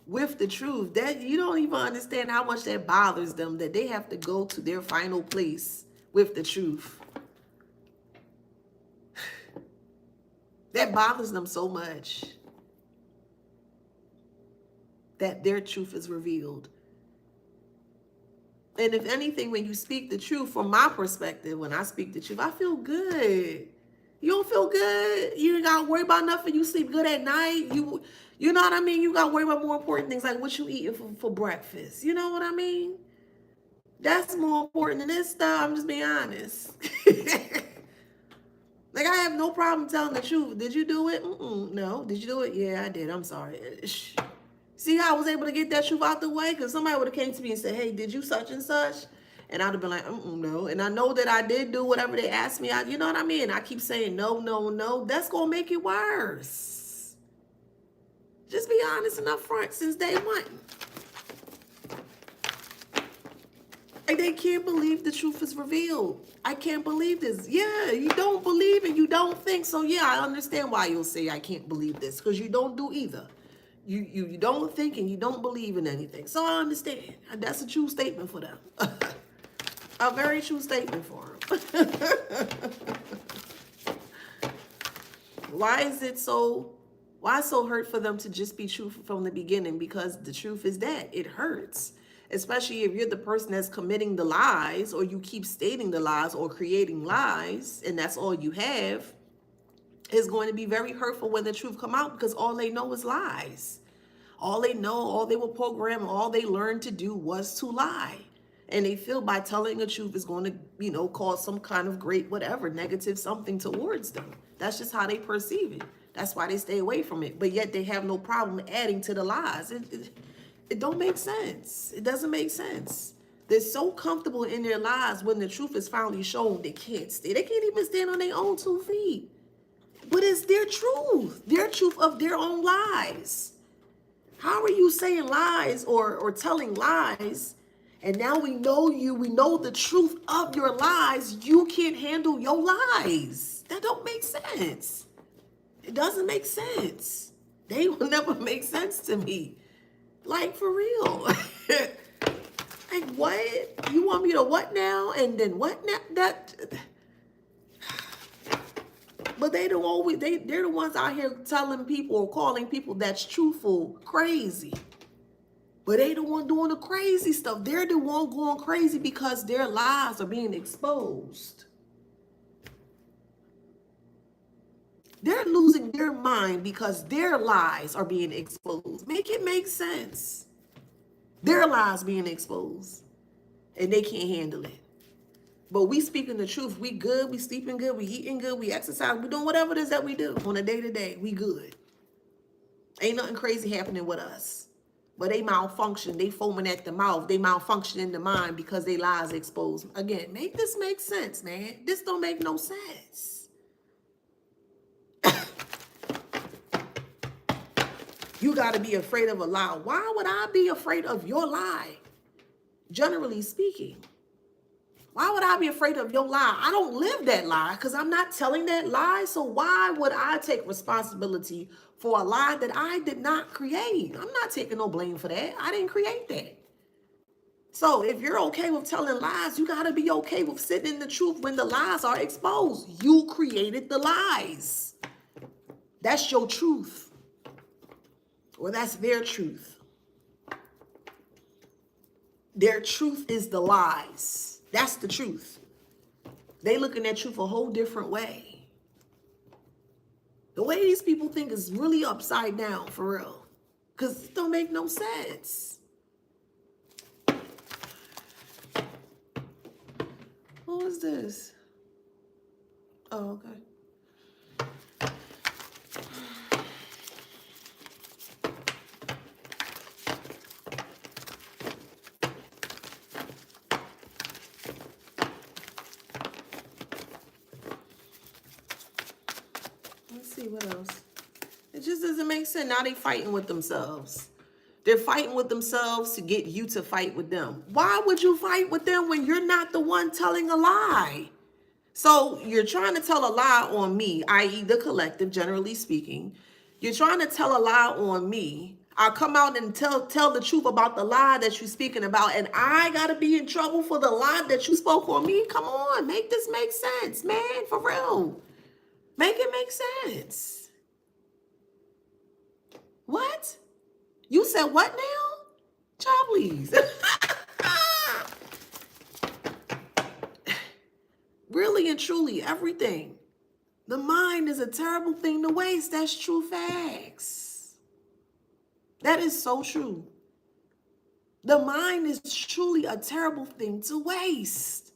with the truth, that you don't even understand how much that bothers them, that they have to go to their final place with the truth. That bothers them so much that their truth is revealed. And if anything, when you speak the truth, from my perspective, when I speak the truth, I feel good. You don't feel good? You ain't got to worry about nothing. You sleep good at night. You know what I mean? You got to worry about more important things, like what you eating for breakfast. You know what I mean? That's more important than this stuff. I'm just being honest. Like, I have no problem telling the truth. Did you do it? No. Did you do it? Yeah, I did. I'm sorry. See how I was able to get that truth out the way? Because somebody would have came to me and said, hey, did you such and such? And I'd have been like, no. And I know that I did do whatever they asked me. You know what I mean? I keep saying no, no, no. That's going to make it worse. Just be honest and upfront since day one. Like, they can't believe the truth is revealed. I can't believe this. Yeah, you don't believe and you don't think. So, yeah, I understand why you'll say I can't believe this. Because you don't do either. You don't think and you don't believe in anything. So I understand. That's a true statement for them. A very true statement for them. Why so hurt for them to just be truthful from the beginning? Because the truth is that it hurts. Especially if you're the person that's committing the lies, or you keep stating the lies or creating lies, and that's all you have. It's going to be very hurtful when the truth come out, because all they know is lies. All they know, all they were programmed, all they learned to do was to lie. And they feel by telling the truth is going to, cause some kind of great whatever, negative something towards them. That's just how they perceive it. That's why they stay away from it. But yet they have no problem adding to the lies. It don't make sense. It doesn't make sense. They're so comfortable in their lies when the truth is finally shown, they can't stay. They can't even stand on their own 2 feet. But it's their truth of their own lies. How are you saying lies or telling lies, and now we know the truth of your lies, you can't handle your lies? That don't make sense. It doesn't make sense. They will never make sense to me. Like, for real. Like, what? You want me to what now? And then what now? But they're the ones out here telling people or calling people that's truthful crazy. But they the one doing the crazy stuff. They're the one going crazy because their lies are being exposed. They're losing their mind because their lies are being exposed. Make it make sense. Their lies being exposed. And they can't handle it. But we speaking the truth. We good. We sleeping good. We eating good. We exercise. We doing whatever it is that we do on a day-to-day. We good. Ain't nothing crazy happening with us. But they malfunction. They foaming at the mouth. They malfunction in the mind because they lies exposed. Again, make this make sense, man. This don't make no sense. You got to be afraid of a lie. Why would I be afraid of your lie? Generally speaking. Why would I be afraid of your lie? I don't live that lie because I'm not telling that lie. So why would I take responsibility for a lie that I did not create? I'm not taking no blame for that. I didn't create that. So if you're okay with telling lies, you got to be okay with sitting in the truth when the lies are exposed. You created the lies. That's your truth. Or that's their truth. Their truth is the lies. That's the truth. They looking at truth a whole different way. The way these people think is really upside down, for real. Because it don't make no sense. What was this? Oh, okay. Let's see what else. It just doesn't make sense. Now they fighting with themselves. They're fighting with themselves to get you to fight with them. Why would you fight with them when you're not the one telling a lie? So you're trying to tell a lie on me, i.e. the collective, generally speaking. You're trying to tell a lie on me. I'll come out and tell the truth about the lie that you're speaking about, and I got to be in trouble for the lie that you spoke on me? Come on, make this make sense, man, for real. Make it make sense. What? You said what now? Child, please. Really and truly, everything. The mind is a terrible thing to waste. That's true facts. That is so true. The mind is truly a terrible thing to waste.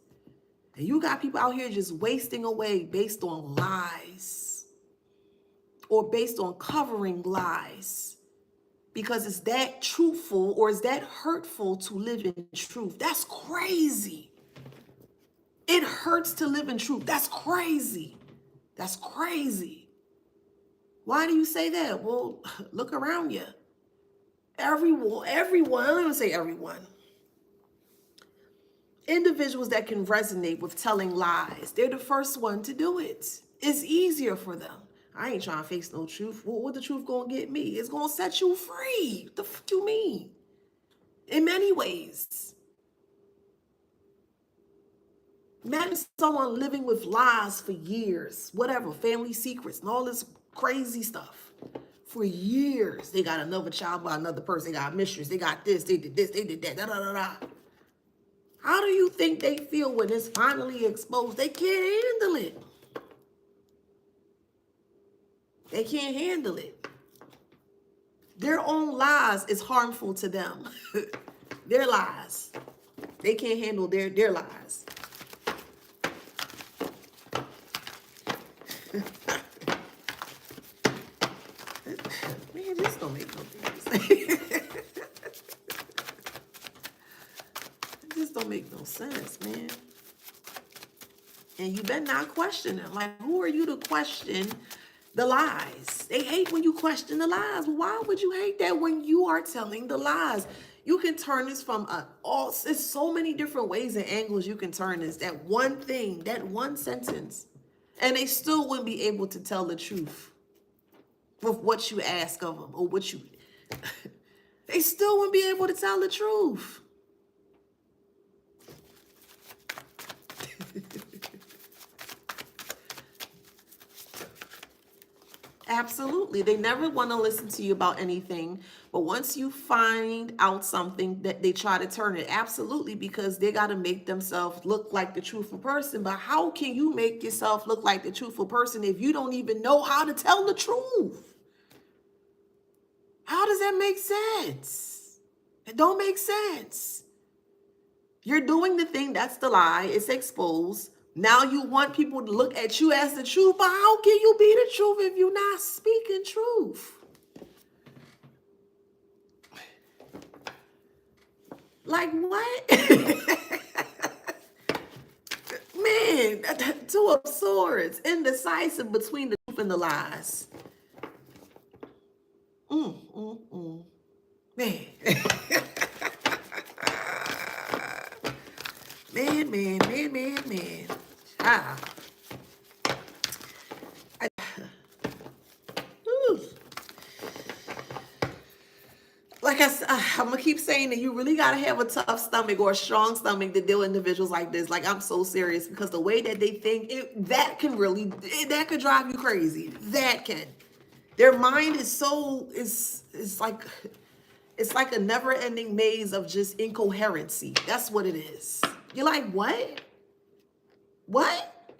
And you got people out here just wasting away based on lies. Or based on covering lies. Because it's that truthful or is that hurtful to live in truth. That's crazy. It hurts to live in truth. That's crazy. That's crazy. Why do you say that? Well, look around you. Everyone, I don't even say everyone. Individuals that can resonate with telling lies, they're the first one to do it. It's easier for them. I ain't trying to face no truth. What the truth gonna get me? It's gonna set you free. What the fuck you mean? In many ways. Imagine someone living with lies for years, whatever, family secrets and all this crazy stuff. For years, they got another child by another person. They got a mistress. They got this. They did that. Da da da da. How do you think they feel when it's finally exposed? They can't handle it. They can't handle it. Their own lies is harmful to them. Their lies. They can't handle their lies. Man, this don't make no sense. This don't make no sense, man. And you better not question it. Like, who are you to question the lies? They hate when you question the lies. Why would you hate that when you are telling the lies? You can turn this from there's so many different ways and angles you can turn this. That one thing, that one sentence. And they still wouldn't be able to tell the truth with what you ask of them or what you... They still wouldn't be able to tell the truth. Absolutely. They never want to listen to you about anything. But once you find out something, that they try to turn it. Absolutely, because they got to make themselves look like the truthful person. But how can you make yourself look like the truthful person if you don't even know how to tell the truth? How does that make sense? It don't make sense. You're doing the thing, that's the lie. It's exposed. Now you want people to look at you as the truth, but how can you be the truth if you're not speaking truth? Like what? Man, two of swords, indecisive between the truth and the lies. Man. man. Ah. Like I'm gonna keep saying that you really gotta have a tough stomach or a strong stomach to deal with individuals like this. Like, I'm so serious, because the way that they think, that could drive you crazy. That can. Their mind is so it's like a never-ending maze of just incoherency. That's what it is. You're like, what? What?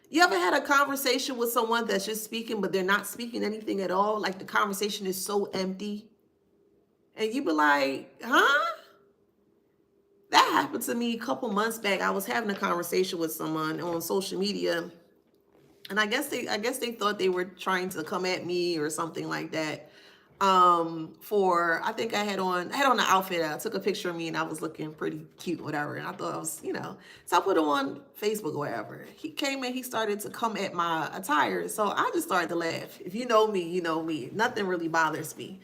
You ever had a conversation with someone that's just speaking, but they're not speaking anything at all? Like, the conversation is so empty. And you be like, huh? That happened to me a couple months back. I was having a conversation with someone on social media, and I guess they thought they were trying to come at me or something like that. I think I had on an outfit. I took a picture of me and I was looking pretty cute, whatever. And I thought I was, so I put it on Facebook or wherever. He came and he started to come at my attire. So I just started to laugh. If you know me, you know me. Nothing really bothers me.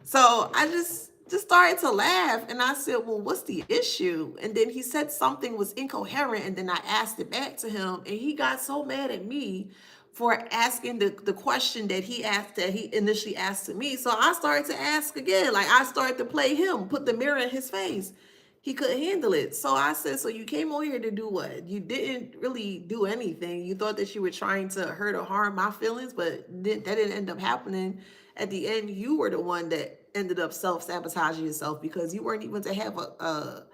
So I just started to laugh, and I said, well, what's the issue? And then he said something was incoherent, and then I asked it back to him, and he got so mad at me for asking the question that he initially asked to me. So I started to ask again. Like, I started to play him, put the mirror in his face. He couldn't handle it. So I said, so you came over here to do what? You didn't really do anything. You thought that you were trying to hurt or harm my feelings, but that didn't end up happening. At the end, you were the one that ended up self-sabotaging yourself, because you weren't even to have a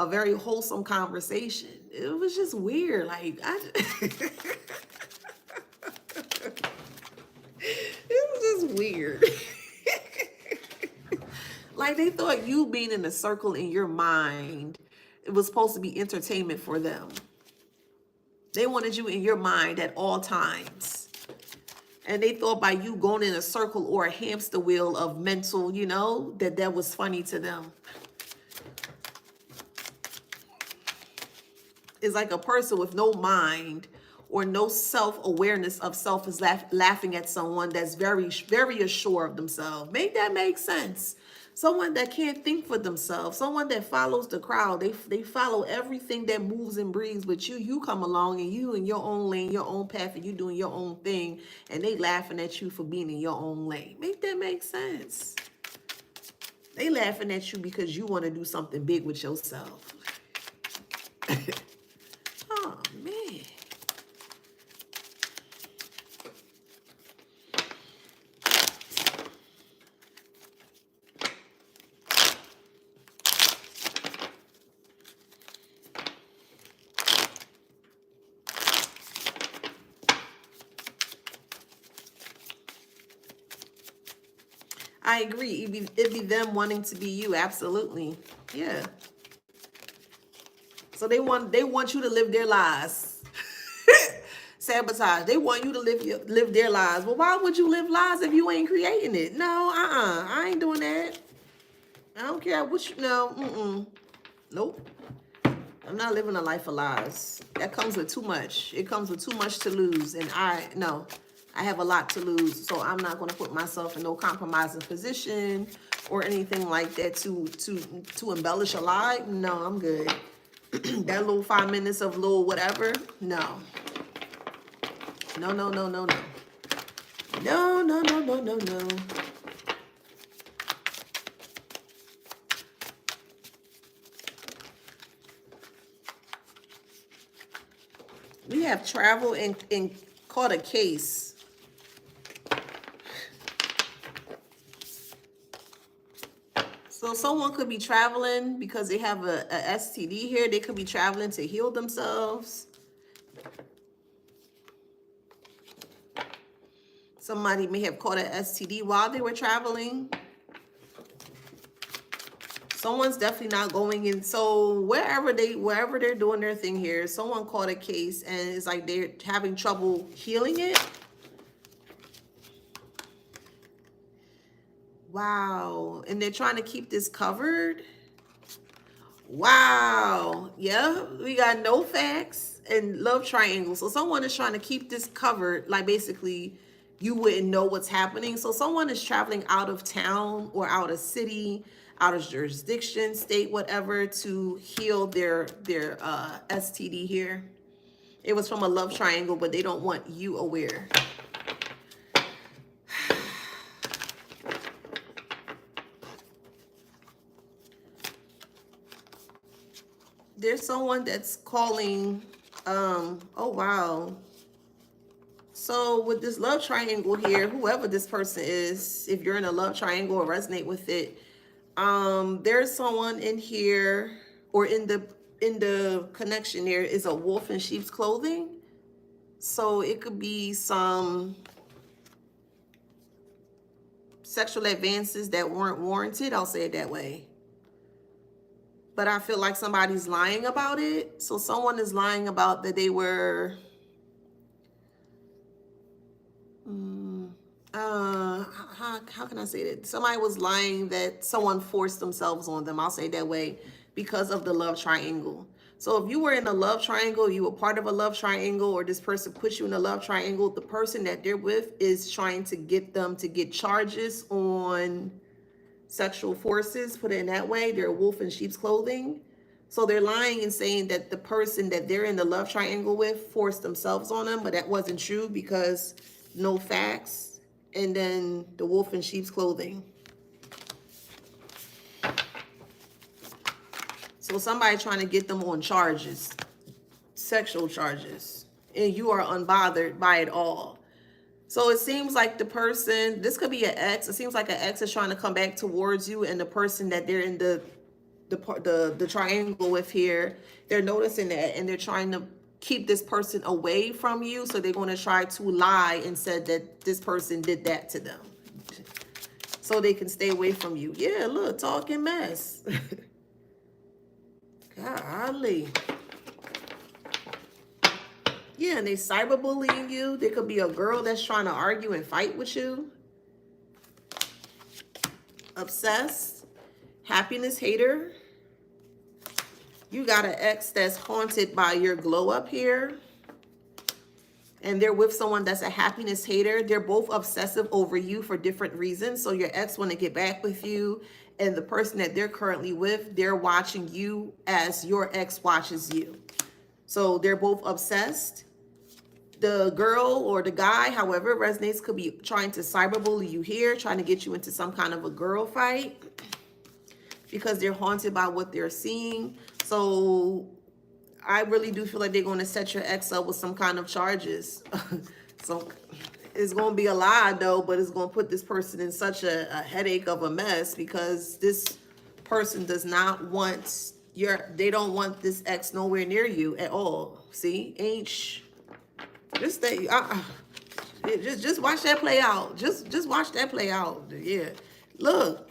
very wholesome conversation. It was just weird. Like, it was just weird. Like, they thought you being in a circle in your mind, it was supposed to be entertainment for them. They wanted you in your mind at all times. And they thought by you going in a circle or a hamster wheel of mental, that was funny to them. It's like a person with no mind or no self-awareness of self is laughing at someone that's very, very assured of themselves. Make that make sense? Someone that can't think for themselves, someone that follows the crowd. They follow everything that moves and breathes, but you come along and you in your own lane, your own path, and you doing your own thing, and they laughing at you for being in your own lane. Make that make sense? They laughing at you because you want to do something big with yourself. Oh, man. I agree. It'd be them wanting to be you. Absolutely. Yeah. So they want you to live their lives. Sabotage. They want you to live their lives. Well, why would you live lives if you ain't creating it? No, I ain't doing that. I don't care what Nope. I'm not living a life of lies. That comes with too much. It comes with too much to lose. And I have a lot to lose. So I'm not going to put myself in no compromising position or anything like that to embellish a lie. No, I'm good. That little 5 minutes of little whatever. No. No. No. We have traveled and caught a case. So someone could be traveling because they have a STD here. They could be traveling to heal themselves. Somebody may have caught an STD while they were traveling. Someone's definitely not going in. So wherever they're doing their thing here, someone caught a case and it's like they're having trouble healing it. Wow. And they're trying to keep this covered. Wow. Yeah, we got no facts and love triangle. So someone is trying to keep this covered, like basically you wouldn't know what's happening. So someone is traveling out of town or out of city, out of jurisdiction, state, whatever, to heal their STD here. It was from a love triangle, but they don't want you aware. There's someone that's calling, oh wow. So with this love triangle here, whoever this person is, if you're in a love triangle or resonate with it, there's someone in here or in the connection there is a wolf in sheep's clothing. So it could be some sexual advances that weren't warranted. I'll say it that way. But I feel like somebody's lying about it. So someone is lying about that they were, how can I say that? Somebody was lying that someone forced themselves on them. I'll say it that way because of the love triangle. So if you were in a love triangle, you were part of a love triangle, or this person put you in a love triangle, the person that they're with is trying to get them to get charges on sexual forces, put it in that way. They're a wolf in sheep's clothing. So they're lying and saying that the person that they're in the love triangle with forced themselves on them, but that wasn't true because no facts. And then the wolf in sheep's clothing. So somebody trying to get them on charges, sexual charges, and you are unbothered by it all. So it seems like the person, this could be an ex. It seems like an ex is trying to come back towards you, and the person that they're in the triangle with here, they're noticing that, and they're trying to keep this person away from you. So they're going to try to lie and said that this person did that to them, so they can stay away from you. Yeah, look, talking mess. Golly. Yeah, and they cyberbullying you. There could be a girl that's trying to argue and fight with you. Obsessed. Happiness hater. You got an ex that's haunted by your glow up here. And they're with someone that's a happiness hater. They're both obsessive over you for different reasons. So your ex want to get back with you. And the person that they're currently with, they're watching you as your ex watches you. So they're both obsessed. The girl or the guy, however it resonates, could be trying to cyberbully you here, trying to get you into some kind of a girl fight because they're haunted by what they're seeing. So I really do feel like they're going to set your ex up with some kind of charges. So it's going to be a lie though, but it's going to put this person in such a headache of a mess because this person does not want they don't want this ex nowhere near you at all. See, just stay. Just watch that play out. Just watch that play out. Yeah, look,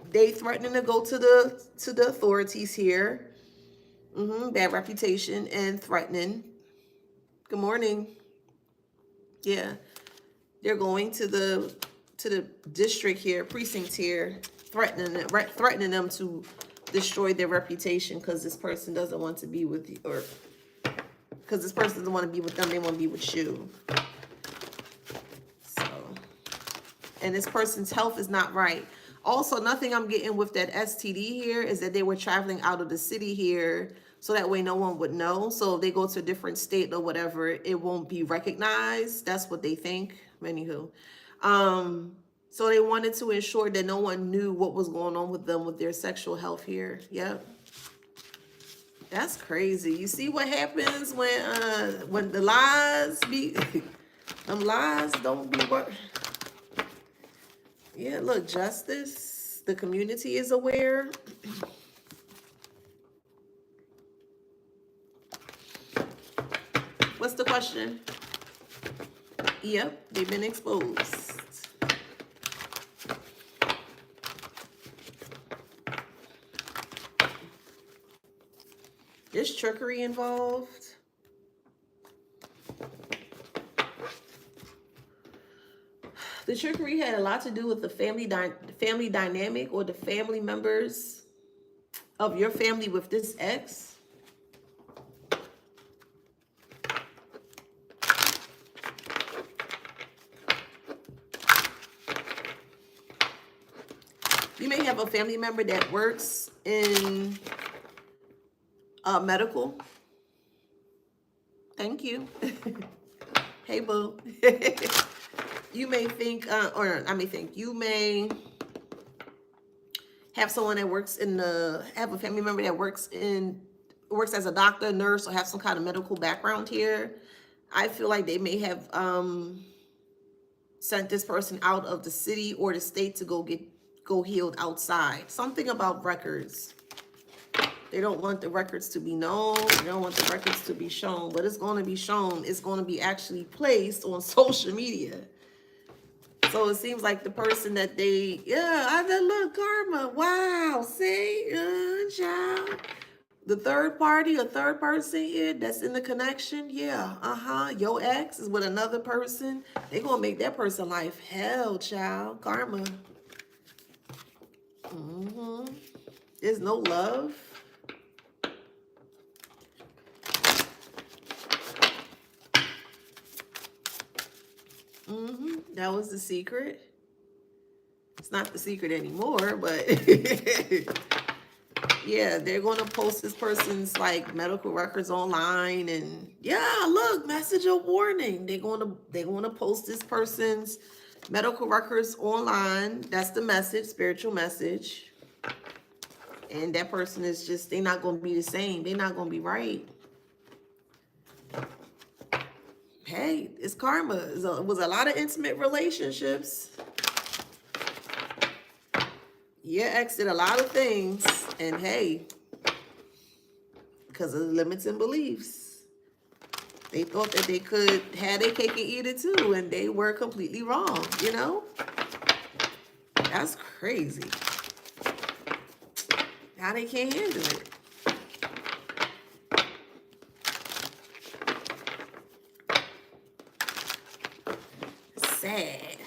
they threatening to go to the authorities here. Bad reputation and threatening. Good morning. Yeah, they're going to the district here, precinct here, threatening them to destroy their reputation because this person doesn't want to be with you, or because this person doesn't want to be with them, they want to be with you. So, and this person's health is not right. Also, nothing I'm getting with that STD here is that they were traveling out of the city here, so that way no one would know. So if they go to a different state or whatever, it won't be recognized. That's what they think. Anywho. So they wanted to ensure that no one knew what was going on with them with their sexual health here. Yep. That's crazy. You see what happens when the lies be, them lies don't be what. Yeah, look, justice. The community is aware. What's the question? Yep, they've been exposed. There's trickery involved. The trickery had a lot to do with the family dynamic or the family members of your family with this ex. You may have a family member that works in medical. Thank you. Hey, boo. You may think, you may have someone that works have a family member that works as a doctor, nurse, or have some kind of medical background here. I feel like they may have sent this person out of the city or the state to go healed outside. Something about records. They don't want the records to be known. They don't want the records to be shown, but it's going to be shown. It's going to be actually placed on social media. So it seems like the person that I said, look, karma. Wow, see, child. The third party, a third person here that's in the connection, your ex is with another person. They're going to make that person life hell, child. Karma. There's no love. That was the secret. It's not the secret anymore, but yeah, they're going to post this person's like medical records online, and look, message of warning. They're going to post this person's medical records online. That's the message, spiritual message. And that person is just, they're not going to be the same. They're not going to be right. Hey, it's karma. It was a lot of intimate relationships. Your ex did a lot of things, and hey, because of limiting beliefs, they thought that they could have their cake and eat it too, and they were completely wrong, That's crazy. Now they can't handle it. Sad.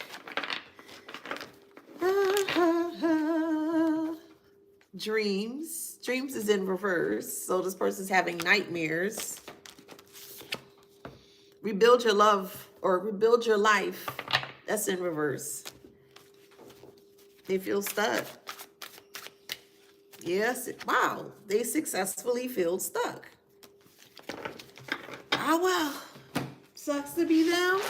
Dreams. Dreams is in reverse. So this person's having nightmares. Rebuild your love or rebuild your life. That's in reverse. They feel stuck. Yes. Wow. They successfully feel stuck. Oh, well. Sucks to be them.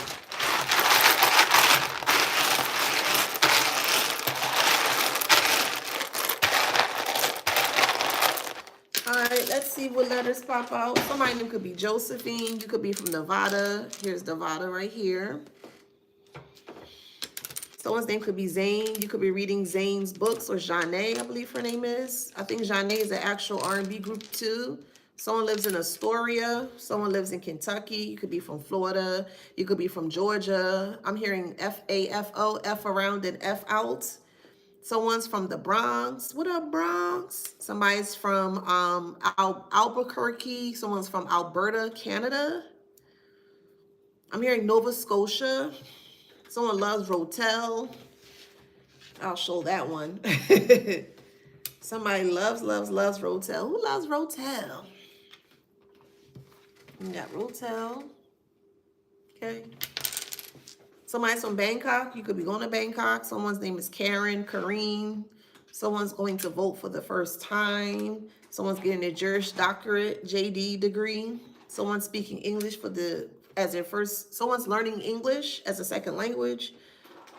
Let's see what letters pop out. Somebody new could be Josephine. You could be from Nevada. Here's Nevada right here. Someone's name could be Zane. You could be reading Zane's books, or Janae, I believe her name is. I think Janae is an actual R&B group too. Someone lives in Astoria. Someone lives in Kentucky. You could be from Florida. You could be from Georgia. I'm hearing F-A-F-O, F around and F out. Someone's from the Bronx. What up, Bronx? Somebody's from Albuquerque. Someone's from Alberta, Canada. I'm hearing Nova Scotia. Someone loves Rotel. I'll show that one. Somebody loves Rotel. Who loves Rotel? You got Rotel. Okay. Somebody's from Bangkok. You could be going to Bangkok. Someone's name is Kareem. Someone's going to vote for the first time. Someone's getting their Juris Doctorate, JD degree. Someone's speaking English as their first. Someone's learning English as a second language.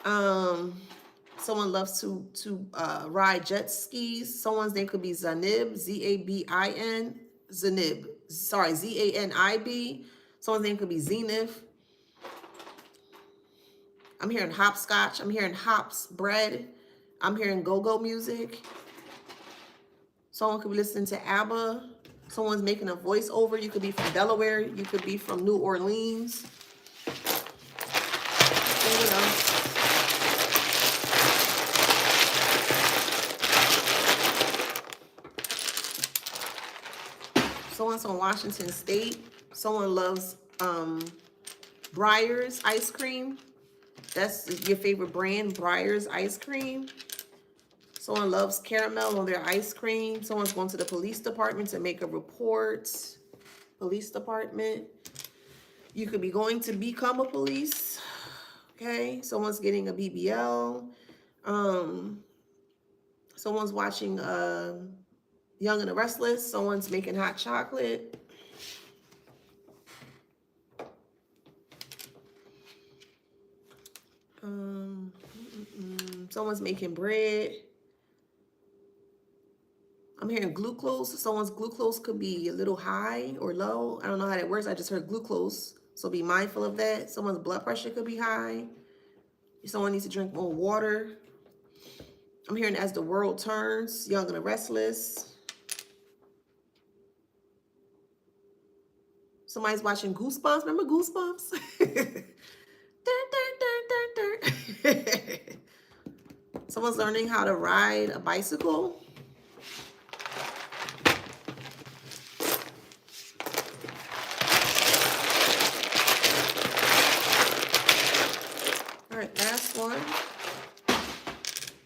Someone loves to ride jet skis. Someone's name could be Zanib, Z-A-B-I-N, Zanib. Sorry, Z-A-N-I-B. Someone's name could be Zenith. I'm hearing hopscotch. I'm hearing hops bread. I'm hearing go-go music. Someone could be listening to ABBA. Someone's making a voiceover. You could be from Delaware. You could be from New Orleans. You know. Someone's from Washington State. Someone loves Breyers ice cream. That's your favorite brand, Breyers ice cream. Someone loves caramel on their ice cream. Someone's going to the police department to make a report. Police department. You could be going to become a police. Okay. Someone's getting a BBL. Someone's watching Young and the Restless. Someone's making hot chocolate. Someone's making bread. I'm hearing glucose. Someone's glucose could be a little high or low. I don't know how that works. I just heard glucose. So be mindful of that. Someone's blood pressure could be high. Someone needs to drink more water. I'm hearing as the world turns, Young and the Restless. Somebody's watching Goosebumps. Remember Goosebumps? Someone's learning how to ride a bicycle. All right, last one.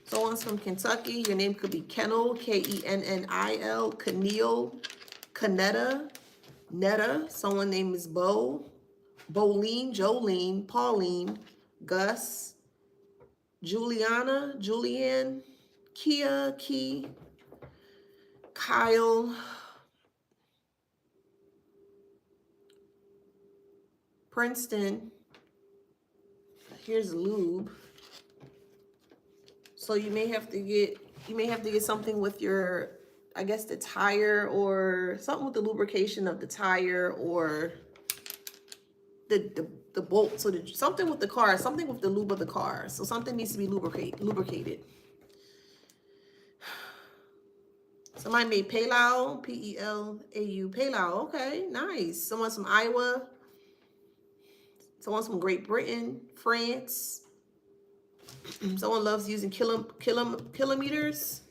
Someone's from Kentucky. Your name could be Kennel, Kennil, Keneal, Canetta, Netta. Someone name is Bo, Bolene, Jolene, Pauline, Gus, Juliana, Julianne, Kia, Key, Kyle, Princeton. Here's lube. So you may have to get something with your, I guess, the tire, or something with the lubrication of the tire, or the bolt. So something with the car, something with the lube of the car. So something needs to be lubricated. Somebody made Palau, P-E-L-A-U, Palau. Okay, nice. Someone's from Iowa. Someone's from Great Britain, France. Someone loves using kilometers.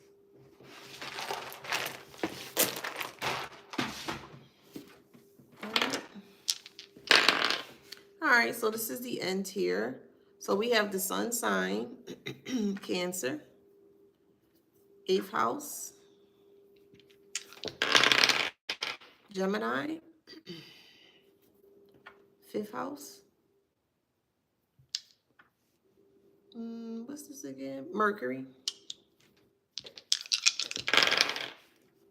All right, so this is the end here. So we have the sun sign, Cancer, 8th house, Gemini, 5th house. What's this again? Mercury,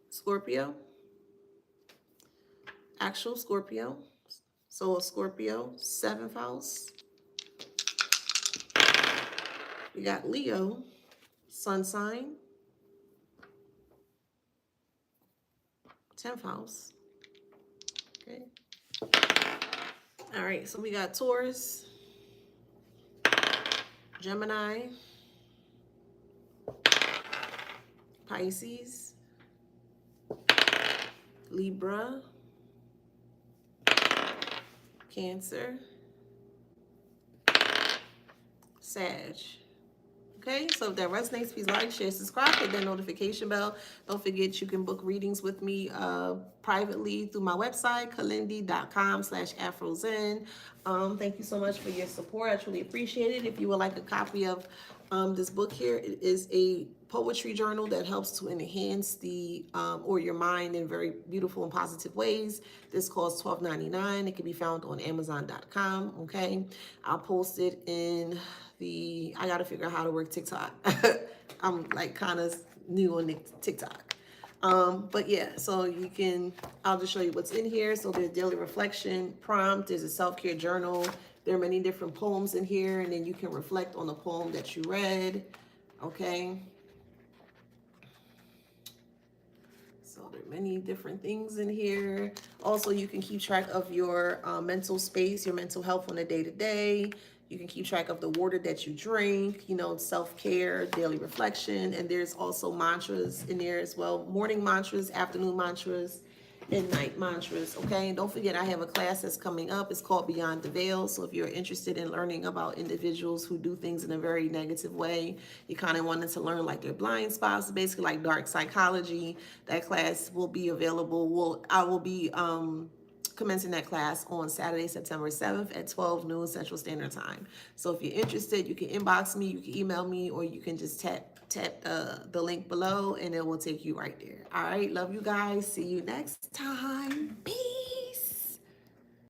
Scorpio, actual Scorpio. So a Scorpio, 7th house. We got Leo, sun sign, 10th house. Okay. All right, so we got Taurus, Gemini, Pisces, Libra, Cancer, Sag. Okay, so if that resonates, please like, share, subscribe, hit that notification bell. Don't forget you can book readings with me privately through my website, kalindi.com/afrozen. Thank you so much for your support. I truly appreciate it. If you would like a copy of this book here, it is a poetry journal that helps to enhance the or your mind in very beautiful and positive ways. This costs $12.99. It can be found on Amazon.com. Okay, I'll post it in the, I gotta figure out how to work TikTok. I'm like kind of new on TikTok. But yeah, so you can, I'll just show you what's in here. So there's daily reflection prompt, there's a self-care journal. There are many different poems in here, and then you can reflect on the poem that you read. Okay. So there are many different things in here. Also, you can keep track of your mental space, your mental health on a day-to-day. You can keep track of the water that you drink, you know, self-care, daily reflection, and there's also mantras in there as well. Morning mantras, afternoon mantras, and night mantras, okay? And don't forget, I have a class that's coming up. It's called Beyond the Veil. So if you're interested in learning about individuals who do things in a very negative way, you kind of wanted to learn like their blind spots, basically like dark psychology, that class will be available. I will be commencing that class on Saturday, September 7th at 12 noon Central Standard Time. So if you're interested, you can inbox me, you can email me, or you can just tap the link below and it will take you right there. All right, love you guys. See you next time. Peace.